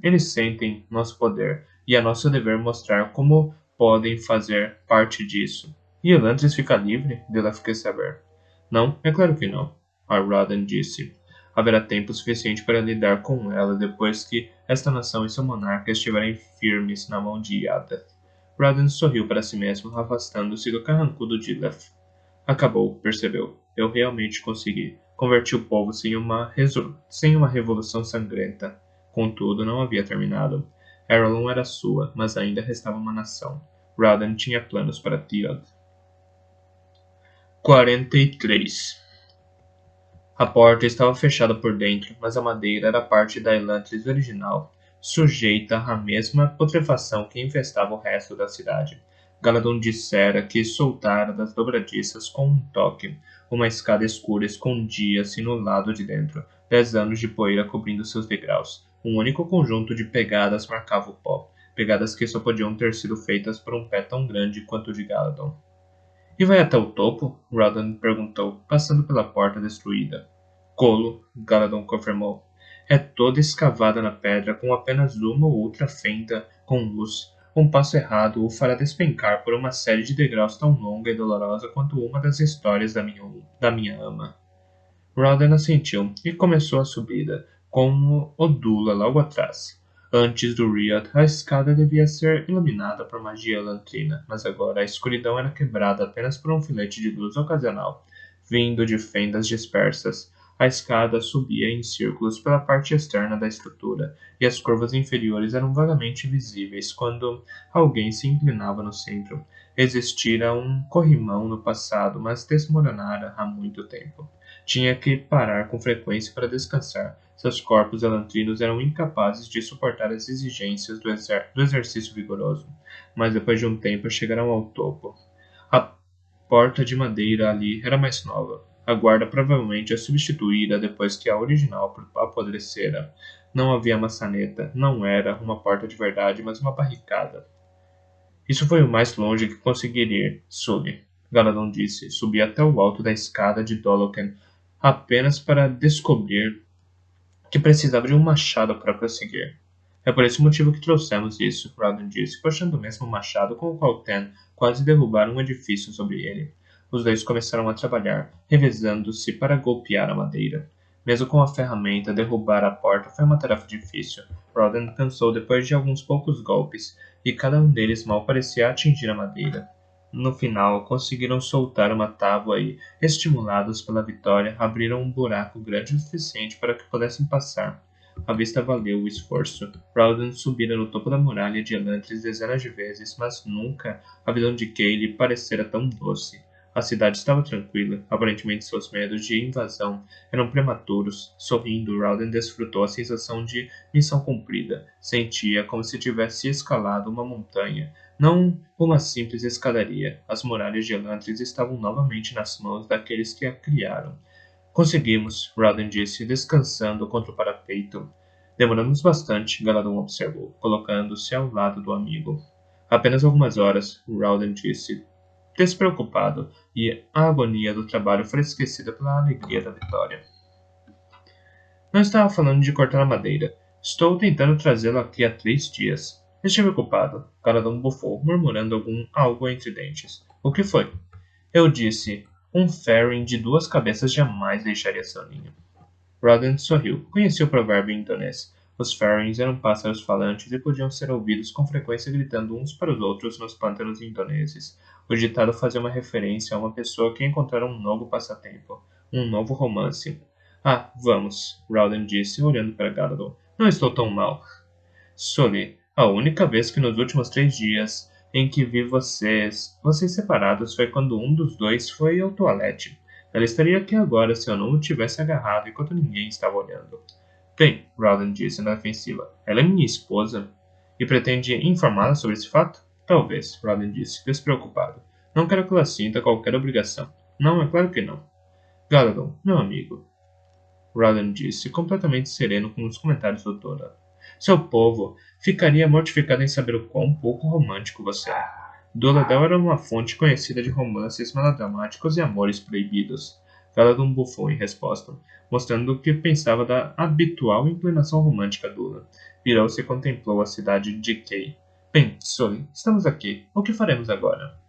S1: Eles sentem nosso poder, e é nosso dever mostrar como podem fazer parte disso. E Elantris fica livre? Delaf quer saber. Não, é claro que não, Radan disse. Haverá tempo suficiente para lidar com ela depois que esta nação e seu monarca estiverem firmes na mão de Yadas. Radan sorriu para si mesmo, afastando-se do carrancudo de Delaf. Acabou, percebeu. Eu realmente consegui. Converti o povo sem uma revolução sangrenta. Contudo, não havia terminado. Arelon era sua, mas ainda restava uma nação. Radan tinha planos para Tirad. 43. A porta estava fechada por dentro, mas a madeira era parte da Elantris original, sujeita à mesma putrefação que infestava o resto da cidade. Galadon dissera que soltara das dobradiças com um toque. Uma escada escura escondia-se no lado de dentro, 10 anos de poeira cobrindo seus degraus. Um único conjunto de pegadas marcava o pó, pegadas que só podiam ter sido feitas por um pé tão grande quanto o de Galadon. E vai até o topo? Radan perguntou, passando pela porta destruída. Colo, Galadon confirmou. É toda escavada na pedra, com apenas uma ou outra fenda com luz. Um passo errado o fará despencar por uma série de degraus tão longa e dolorosa quanto uma das histórias da minha ama. Rowden assentiu e começou a subida, com o Dula logo atrás. Antes do Riot, a escada devia ser iluminada por magia elantrina, mas agora a escuridão era quebrada apenas por um filete de luz ocasional, vindo de fendas dispersas. A escada subia em círculos pela parte externa da estrutura, e as curvas inferiores eram vagamente visíveis quando alguém se inclinava no centro. Existira um corrimão no passado, mas desmoronara há muito tempo. Tinha que parar com frequência para descansar. Seus corpos elantrinos eram incapazes de suportar as exigências do exercício vigoroso. Mas depois de um tempo chegaram ao topo. A porta de madeira ali era mais nova. A guarda provavelmente a substituíra depois que a original apodrecera. Não havia maçaneta. Não era uma porta de verdade, mas uma barricada. Isso foi o mais longe que conseguiria ir, Sully. Galadon disse. Subi até o alto da escada de Doloken, apenas para descobrir que precisava de um machado para prosseguir. É por esse motivo que trouxemos isso, Radon disse, puxando o mesmo machado com o qual Ten quase derrubara um edifício sobre ele. Os dois começaram a trabalhar, revezando-se para golpear a madeira. Mesmo com a ferramenta, derrubar a porta foi uma tarefa difícil. Rodden cansou depois de alguns poucos golpes, e cada um deles mal parecia atingir a madeira. No final, conseguiram soltar uma tábua e, estimulados pela vitória, abriram um buraco grande o suficiente para que pudessem passar. A vista valeu o esforço. Rodden subira no topo da muralha de Elantris dezenas de vezes, mas nunca a visão de Kay lhe parecera tão doce. A cidade estava tranquila. Aparentemente seus medos de invasão eram prematuros. Sorrindo, Rodden desfrutou a sensação de missão cumprida. Sentia como se tivesse escalado uma montanha, não uma simples escadaria. As muralhas de Elantris estavam novamente nas mãos daqueles que a criaram. Conseguimos, Rodden disse, descansando contra o parapeito. Demoramos bastante, Galadon observou, colocando-se ao lado do amigo. Apenas algumas horas, Rodden disse, despreocupado, e a agonia do trabalho foi esquecida pela alegria da vitória. Não estava falando de cortar a madeira. Estou tentando trazê-lo aqui há 3 dias. Estive ocupado. Galadon bufou, murmurando algo entre dentes. O que foi? Eu disse. Um Faring de 2 cabeças jamais deixaria seu ninho. Rodden sorriu. Conhecia o provérbio em intonês. Os Farings eram pássaros falantes e podiam ser ouvidos com frequência gritando uns para os outros nos pântanos indonésios. O ditado fazia uma referência a uma pessoa que encontrara um novo passatempo, um novo romance. Ah, vamos, Rodden disse, olhando para Galadon. Não estou tão mal. Sully, a única vez que nos últimos 3 dias em que vi vocês separados foi quando um dos dois foi ao toalete. Ela estaria aqui agora se eu não o tivesse agarrado enquanto ninguém estava olhando. Bem, Rodden disse na defensiva. Ela é minha esposa. E pretende informá-la sobre esse fato? Talvez, Rodden disse, despreocupado. Não quero que ela sinta qualquer obrigação. Não, é claro que não. Galadon, meu amigo. Rodden disse, completamente sereno com os comentários do Dora. Seu povo ficaria mortificado em saber o quão pouco romântico você é. Doladel era uma fonte conhecida de romances melodramáticos e amores proibidos. Galadon bufou em resposta, mostrando o que pensava da habitual inclinação romântica Dula. Virou-se e contemplou a cidade de Kay. Bem, Sully, estamos aqui. O que faremos agora?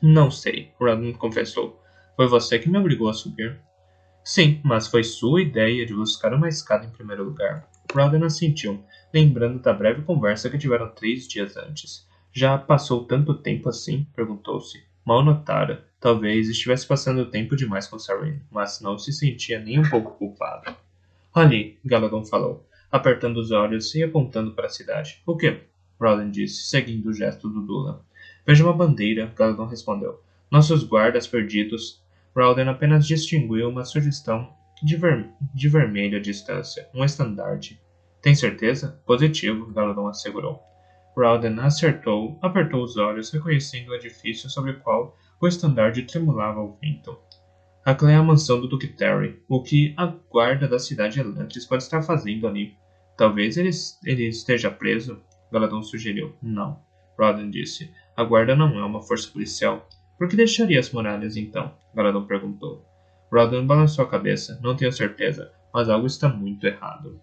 S1: Não sei, Rodden confessou. Foi você que me obrigou a subir. Sim, mas foi sua ideia de buscar uma escada em primeiro lugar. Rodden assentiu, lembrando da breve conversa que tiveram 3 dias antes. Já passou tanto tempo assim? Perguntou-se. Mal notara. Talvez estivesse passando tempo demais com Sarene, mas não se sentia nem um pouco culpado. Ali, Galadon falou, apertando os olhos e apontando para a cidade. O quê? Rodden disse, seguindo o gesto do Dula. Veja uma bandeira, Galadon respondeu. Nossos guardas perdidos. Rodden apenas distinguiu uma sugestão de vermelho à distância, um estandarte. Tem certeza? Positivo, Galadon assegurou. Rodden apertou os olhos, reconhecendo o edifício sobre o qual o estandarte tremulava ao vento. Aquela é a mansão do Duque Terry. O que a guarda da cidade Elantris pode estar fazendo ali? Talvez ele esteja preso? Galadon sugeriu. Não. Rodden disse. A guarda não é uma força policial. Por que deixaria as muralhas, então? Galadon perguntou. Rodden balançou a cabeça. Não tenho certeza, mas algo está muito errado.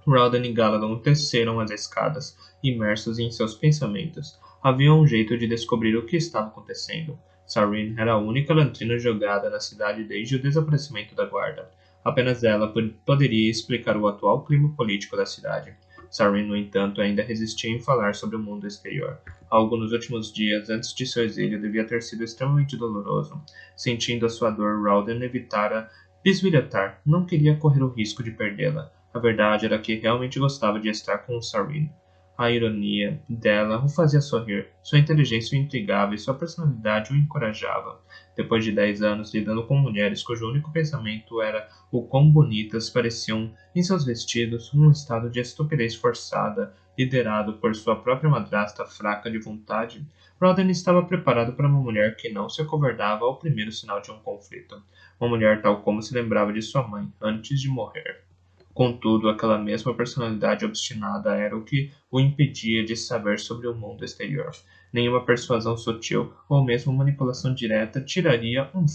S1: Rawdon e Galadon desceram as escadas, imersos em seus pensamentos. Havia um jeito de descobrir o que estava acontecendo. Sareen era a única lantrina jogada na cidade desde o desaparecimento da guarda. Apenas ela poderia explicar o atual clima político da cidade. Sareen, no entanto, ainda resistia em falar sobre o mundo exterior. Algo nos últimos dias antes de seu exílio devia ter sido extremamente doloroso. Sentindo a sua dor, Rawdon evitara bisbilhotar. Não queria correr o risco de perdê-la. A verdade era que realmente gostava de estar com Sareen. A ironia dela o fazia sorrir. Sua inteligência o intrigava e sua personalidade o encorajava. Depois de 10 anos lidando com mulheres cujo único pensamento era o quão bonitas pareciam em seus vestidos, um estado de estupidez forçada, liderado por sua própria madrasta fraca de vontade, Rawdon estava preparado para uma mulher que não se acovardava ao primeiro sinal de um conflito. Uma mulher tal como se lembrava de sua mãe antes de morrer. Contudo, aquela mesma personalidade obstinada era o que o impedia de saber sobre o mundo exterior. Nenhuma persuasão sutil ou mesmo manipulação direta tiraria um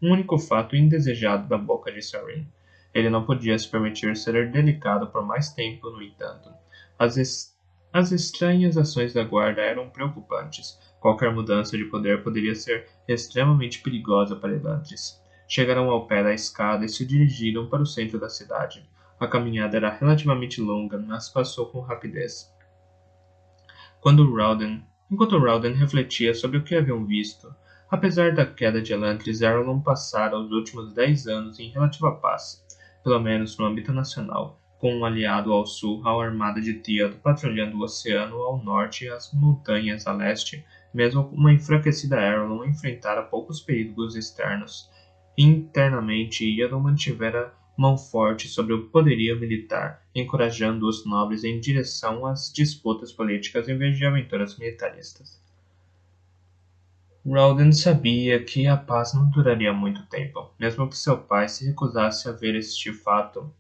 S1: único fato indesejado da boca de Sareen. Ele não podia se permitir ser delicado por mais tempo, no entanto. As estranhas ações da guarda eram preocupantes. Qualquer mudança de poder poderia ser extremamente perigosa para Elantris. Chegaram ao pé da escada e se dirigiram para o centro da cidade. A caminhada era relativamente longa, mas passou com rapidez. Enquanto Rawdon refletia sobre o que haviam visto, apesar da queda de Elantris, Arelon passara os últimos 10 anos em relativa paz, pelo menos no âmbito nacional, com um aliado ao sul, a armada de Theod patrulhando o oceano ao norte e as montanhas a leste, mesmo uma enfraquecida Arelon enfrentara poucos perigos externos. Internamente, Iadon mantivera mão forte sobre o poderio militar, encorajando os nobres em direção às disputas políticas em vez de aventuras militaristas. Rawdon sabia que a paz não duraria muito tempo, mesmo que seu pai se recusasse a ver este fato.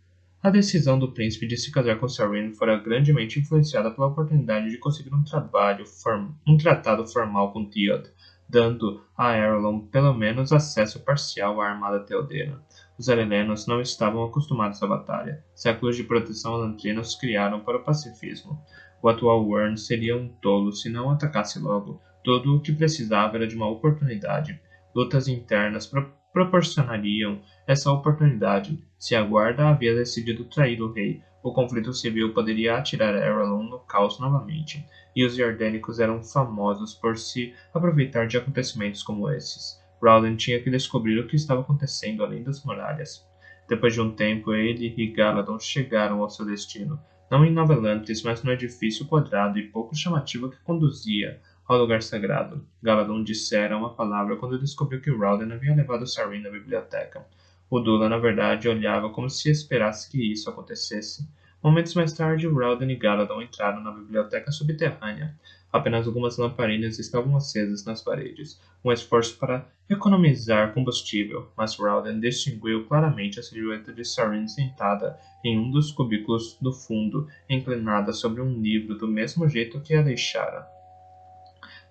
S1: A decisão do príncipe de se casar com Sareen fora grandemente influenciada pela oportunidade de conseguir um tratado formal com Theod, dando a Arelon pelo menos acesso parcial à armada teodena. Os arelenos não estavam acostumados à batalha. Séculos de proteção alantrina os criaram para o pacifismo. O atual Wyrn seria um tolo se não atacasse logo. Tudo o que precisava era de uma oportunidade. Lutas internas proporcionariam essa oportunidade. Se a guarda havia decidido trair o rei, o conflito civil poderia atirar Arelon no caos novamente, e os Jordânicos eram famosos por se aproveitar de acontecimentos como esses. Rawdon tinha que descobrir o que estava acontecendo além das muralhas. Depois de um tempo, ele e Galadon chegaram ao seu destino, não em Nova Elantris, mas no edifício quadrado e pouco chamativo que conduzia ao lugar sagrado. Galadon dissera uma palavra quando descobriu que Rawdon havia levado Sareen à biblioteca. O Dula, na verdade, olhava como se esperasse que isso acontecesse. Momentos mais tarde, Rawdon e Galadon entraram na biblioteca subterrânea. Apenas algumas lamparinas estavam acesas nas paredes, um esforço para economizar combustível, mas Rawdon distinguiu claramente a silhueta de Sareen sentada em um dos cubículos do fundo, inclinada sobre um livro do mesmo jeito que a deixara.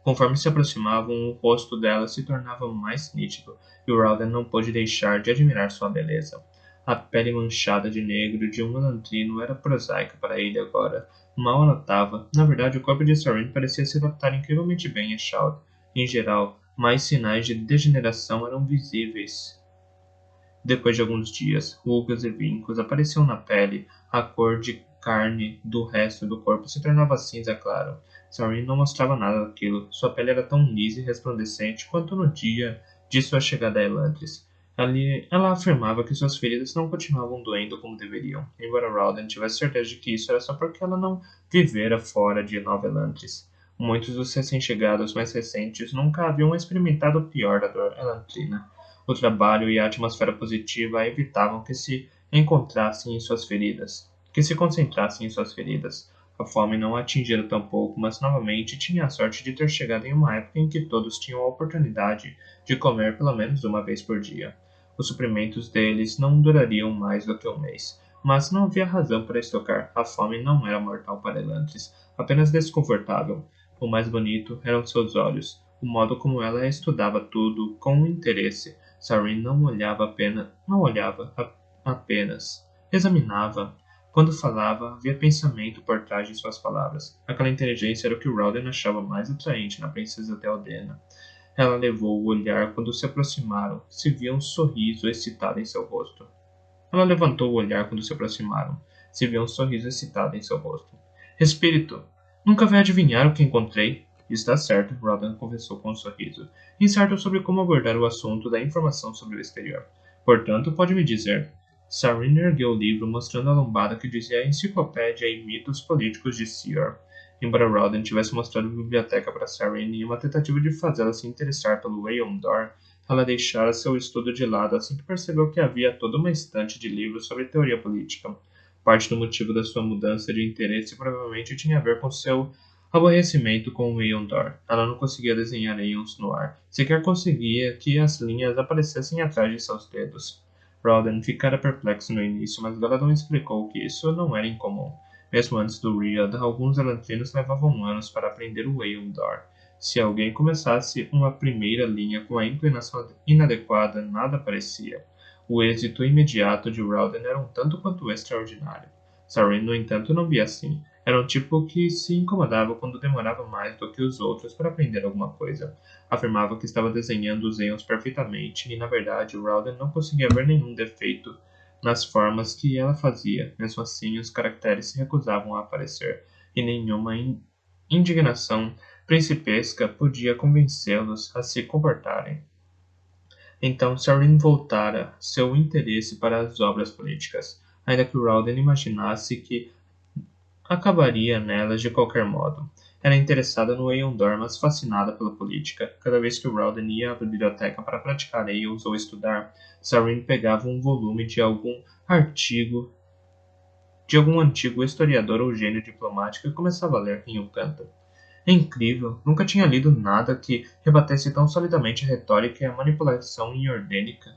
S1: Conforme se aproximavam, o rosto dela se tornava mais nítido, e Rawdon não pôde deixar de admirar sua beleza. A pele manchada de negro de um elantrino era prosaica para ele agora. Mal a notava. Na verdade, o corpo de Sareen parecia se adaptar incrivelmente bem a Shaud. Em geral, mais sinais de degeneração eram visíveis. Depois de alguns dias, rugas e vincos apareciam na pele, a cor de carne do resto do corpo se tornava cinza claro. Sareen não mostrava nada daquilo. Sua pele era tão lisa e resplandecente quanto no dia de sua chegada a Elantris. Ela afirmava que suas feridas não continuavam doendo como deveriam, embora Rawdon tivesse certeza de que isso era só porque ela não vivera fora de Nova Elantris. Muitos dos recém-chegados mais recentes nunca haviam experimentado o pior da dor elantrina. O trabalho e a atmosfera positiva evitavam que se concentrassem em suas feridas. A fome não a atingira tampouco, mas novamente tinha a sorte de ter chegado em uma época em que todos tinham a oportunidade de comer pelo menos uma vez por dia. Os suprimentos deles não durariam mais do que um mês, mas não havia razão para estocar. A fome não era mortal para Elantris, apenas desconfortável. O mais bonito eram seus olhos, o modo como ela estudava tudo com interesse. Sareen não olhava apenas, examinava. Quando falava, havia pensamento por trás de suas palavras. Aquela inteligência era o que Rowden achava mais atraente na princesa Theodena. Ela levou o olhar quando se aproximaram. Se via um sorriso excitado em seu rosto. Ela levantou o olhar quando se aproximaram. Se viu um sorriso excitado em seu rosto. Espírito, nunca vai adivinhar o que encontrei. Está certo, Rodden confessou com um sorriso, incerto sobre como abordar o assunto da informação sobre o exterior. Portanto, pode me dizer. Sarin ergueu o livro, mostrando a lombada que dizia Enciclopédia e Mitos Políticos de Seor. Embora Rodden tivesse mostrado a biblioteca para Sarin em uma tentativa de fazê-la se interessar pelo Aeon Dor, ela deixara seu estudo de lado assim que percebeu que havia toda uma estante de livros sobre teoria política. Parte do motivo da sua mudança de interesse provavelmente tinha a ver com seu aborrecimento com o Aeon Dor. Ela não conseguia desenhar Aeons no ar, sequer conseguia que as linhas aparecessem atrás de seus dedos. Rodden ficara perplexo no início, mas Galadon explicou que isso não era incomum. Mesmo antes do Riad, alguns elantrinos levavam anos para aprender o Aeon Dor. Se alguém começasse uma primeira linha com a inclinação inadequada, nada parecia. O êxito imediato de Rowden era um tanto quanto extraordinário. Sarin, no entanto, não via assim. Era um tipo que se incomodava quando demorava mais do que os outros para aprender alguma coisa. Afirmava que estava desenhando os Aeons perfeitamente e, na verdade, Rowden não conseguia ver nenhum defeito nas formas que ela fazia. Mesmo assim, os caracteres se recusavam a aparecer, e nenhuma indignação principesca podia convencê-los a se comportarem. Então Sarin voltara seu interesse para as obras políticas, ainda que Rowden imaginasse que acabaria nelas de qualquer modo. Era interessada no Aeon Dor, mas fascinada pela política. Cada vez que Rowden ia à biblioteca para praticar Aeons ou estudar, Sarin pegava um volume de algum artigo de algum antigo historiador ou gênio diplomático e começava a ler em um canto. É incrível, nunca tinha lido nada que rebatesse tão solidamente a retórica e a manipulação iordênica.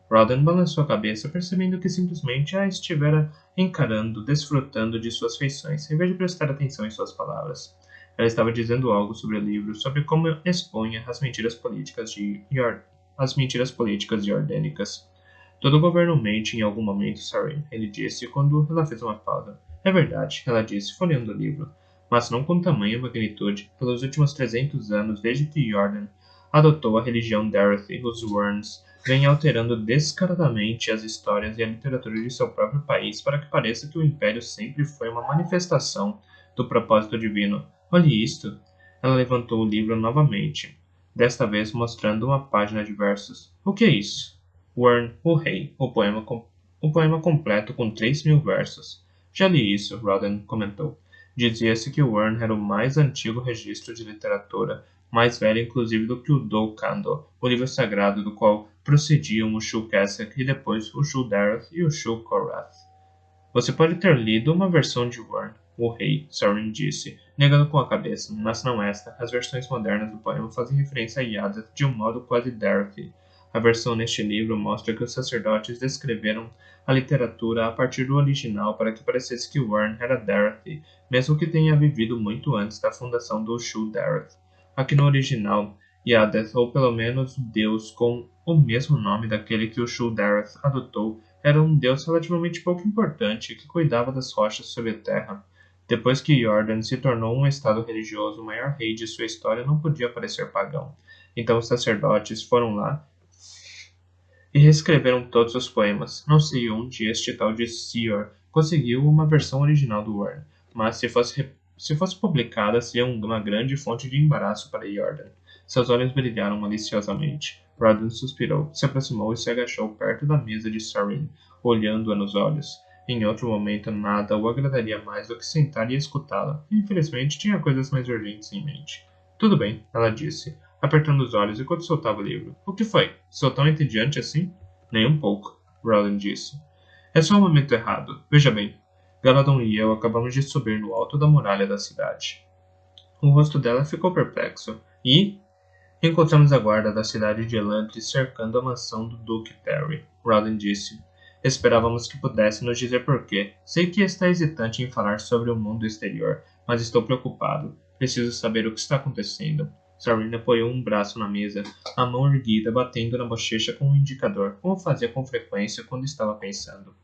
S1: Rodden balançou a cabeça, percebendo que simplesmente a estivera encarando, desfrutando de suas feições, em vez de prestar atenção em suas palavras. Ela estava dizendo algo sobre o livro, sobre como expunha as mentiras políticas iordênicas. Todo governo mente em algum momento, Sarin, ele disse quando ela fez uma pausa. É verdade, ela disse, folheando o livro, mas não com tamanha magnitude. Pelos últimos 300 anos, desde que Jordan adotou a religião Dorothy, os Wyrns vêm alterando descaradamente as histórias e a literatura de seu próprio país para que pareça que o Império sempre foi uma manifestação do propósito divino. Olhe isto! Ela levantou o livro novamente, desta vez mostrando uma página de versos. O que é isso? Wyrn, o Rei, o poema completo com 3.000 versos. Já li isso, Rodden comentou. Dizia-se que Wyrn era o mais antigo registro de literatura, mais velho inclusive do que o Dol-Cando, o livro sagrado do qual procediam o Shul-Kessek e depois o Shul-Daroth e o Shul-Korath. Você pode ter lido uma versão de Wyrn, o Rei, Sarin disse, negando com a cabeça, mas não esta. As versões modernas do poema fazem referência a Yadath de um modo quase Dorothy. A versão neste livro mostra que os sacerdotes descreveram a literatura a partir do original para que parecesse que Wyrn era Dorothy, mesmo que tenha vivido muito antes da fundação do Shul-Daroth. Aqui no original, Yadath, ou pelo menos o deus com o mesmo nome daquele que o Shul-Daroth adotou, era um deus relativamente pouco importante que cuidava das rochas sob a terra. Depois que Jordan se tornou um estado religioso, o maior rei de sua história não podia parecer pagão. Então os sacerdotes foram lá e reescreveram todos os poemas. Não sei onde este tal de Seor conseguiu uma versão original do Wyrn, mas se fosse publicada seria uma grande fonte de embaraço para Jordan. Seus olhos brilharam maliciosamente. Rodden suspirou, se aproximou e se agachou perto da mesa de Sarin, olhando-a nos olhos. Em outro momento, nada o agradaria mais do que sentar e escutá-la. Infelizmente, tinha coisas mais urgentes em mente. Tudo bem, ela disse, apertando os olhos enquanto soltava o livro. O que foi? Sou tão entediante assim? Nem um pouco, Rodden disse. É só o momento errado. Veja bem, Galadon e eu acabamos de subir no alto da muralha da cidade. O rosto dela ficou perplexo. E? Encontramos a guarda da cidade de Elantris cercando a mansão do Duque Perry, Rodden disse. Esperávamos que pudesse nos dizer porquê. Sei que está hesitante em falar sobre o mundo exterior, mas estou preocupado. Preciso saber o que está acontecendo. Sarin apoiou um braço na mesa, a mão erguida batendo na bochecha com um indicador, como fazia com frequência quando estava pensando.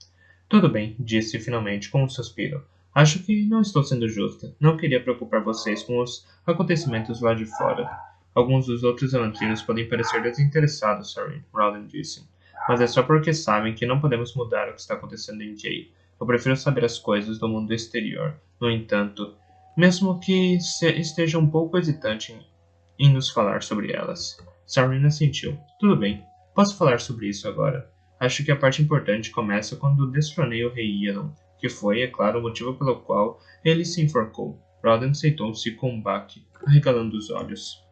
S1: Tudo bem, disse finalmente com um suspiro. Acho que não estou sendo justa. Não queria preocupar vocês com os acontecimentos lá de fora. Alguns dos outros elantrinos podem parecer desinteressados, Sarin, Rowden disse. Mas é só porque sabem que não podemos mudar o que está acontecendo em Jay. Eu prefiro saber as coisas do mundo exterior. No entanto, mesmo que esteja um pouco hesitante em nos falar sobre elas. Sarin assentiu. Tudo bem, posso falar sobre isso agora. Acho que a parte importante começa quando destronei o rei Elon, que foi, é claro, o motivo pelo qual ele se enforcou. Rodan sentou-se com um baque, arregalando os olhos.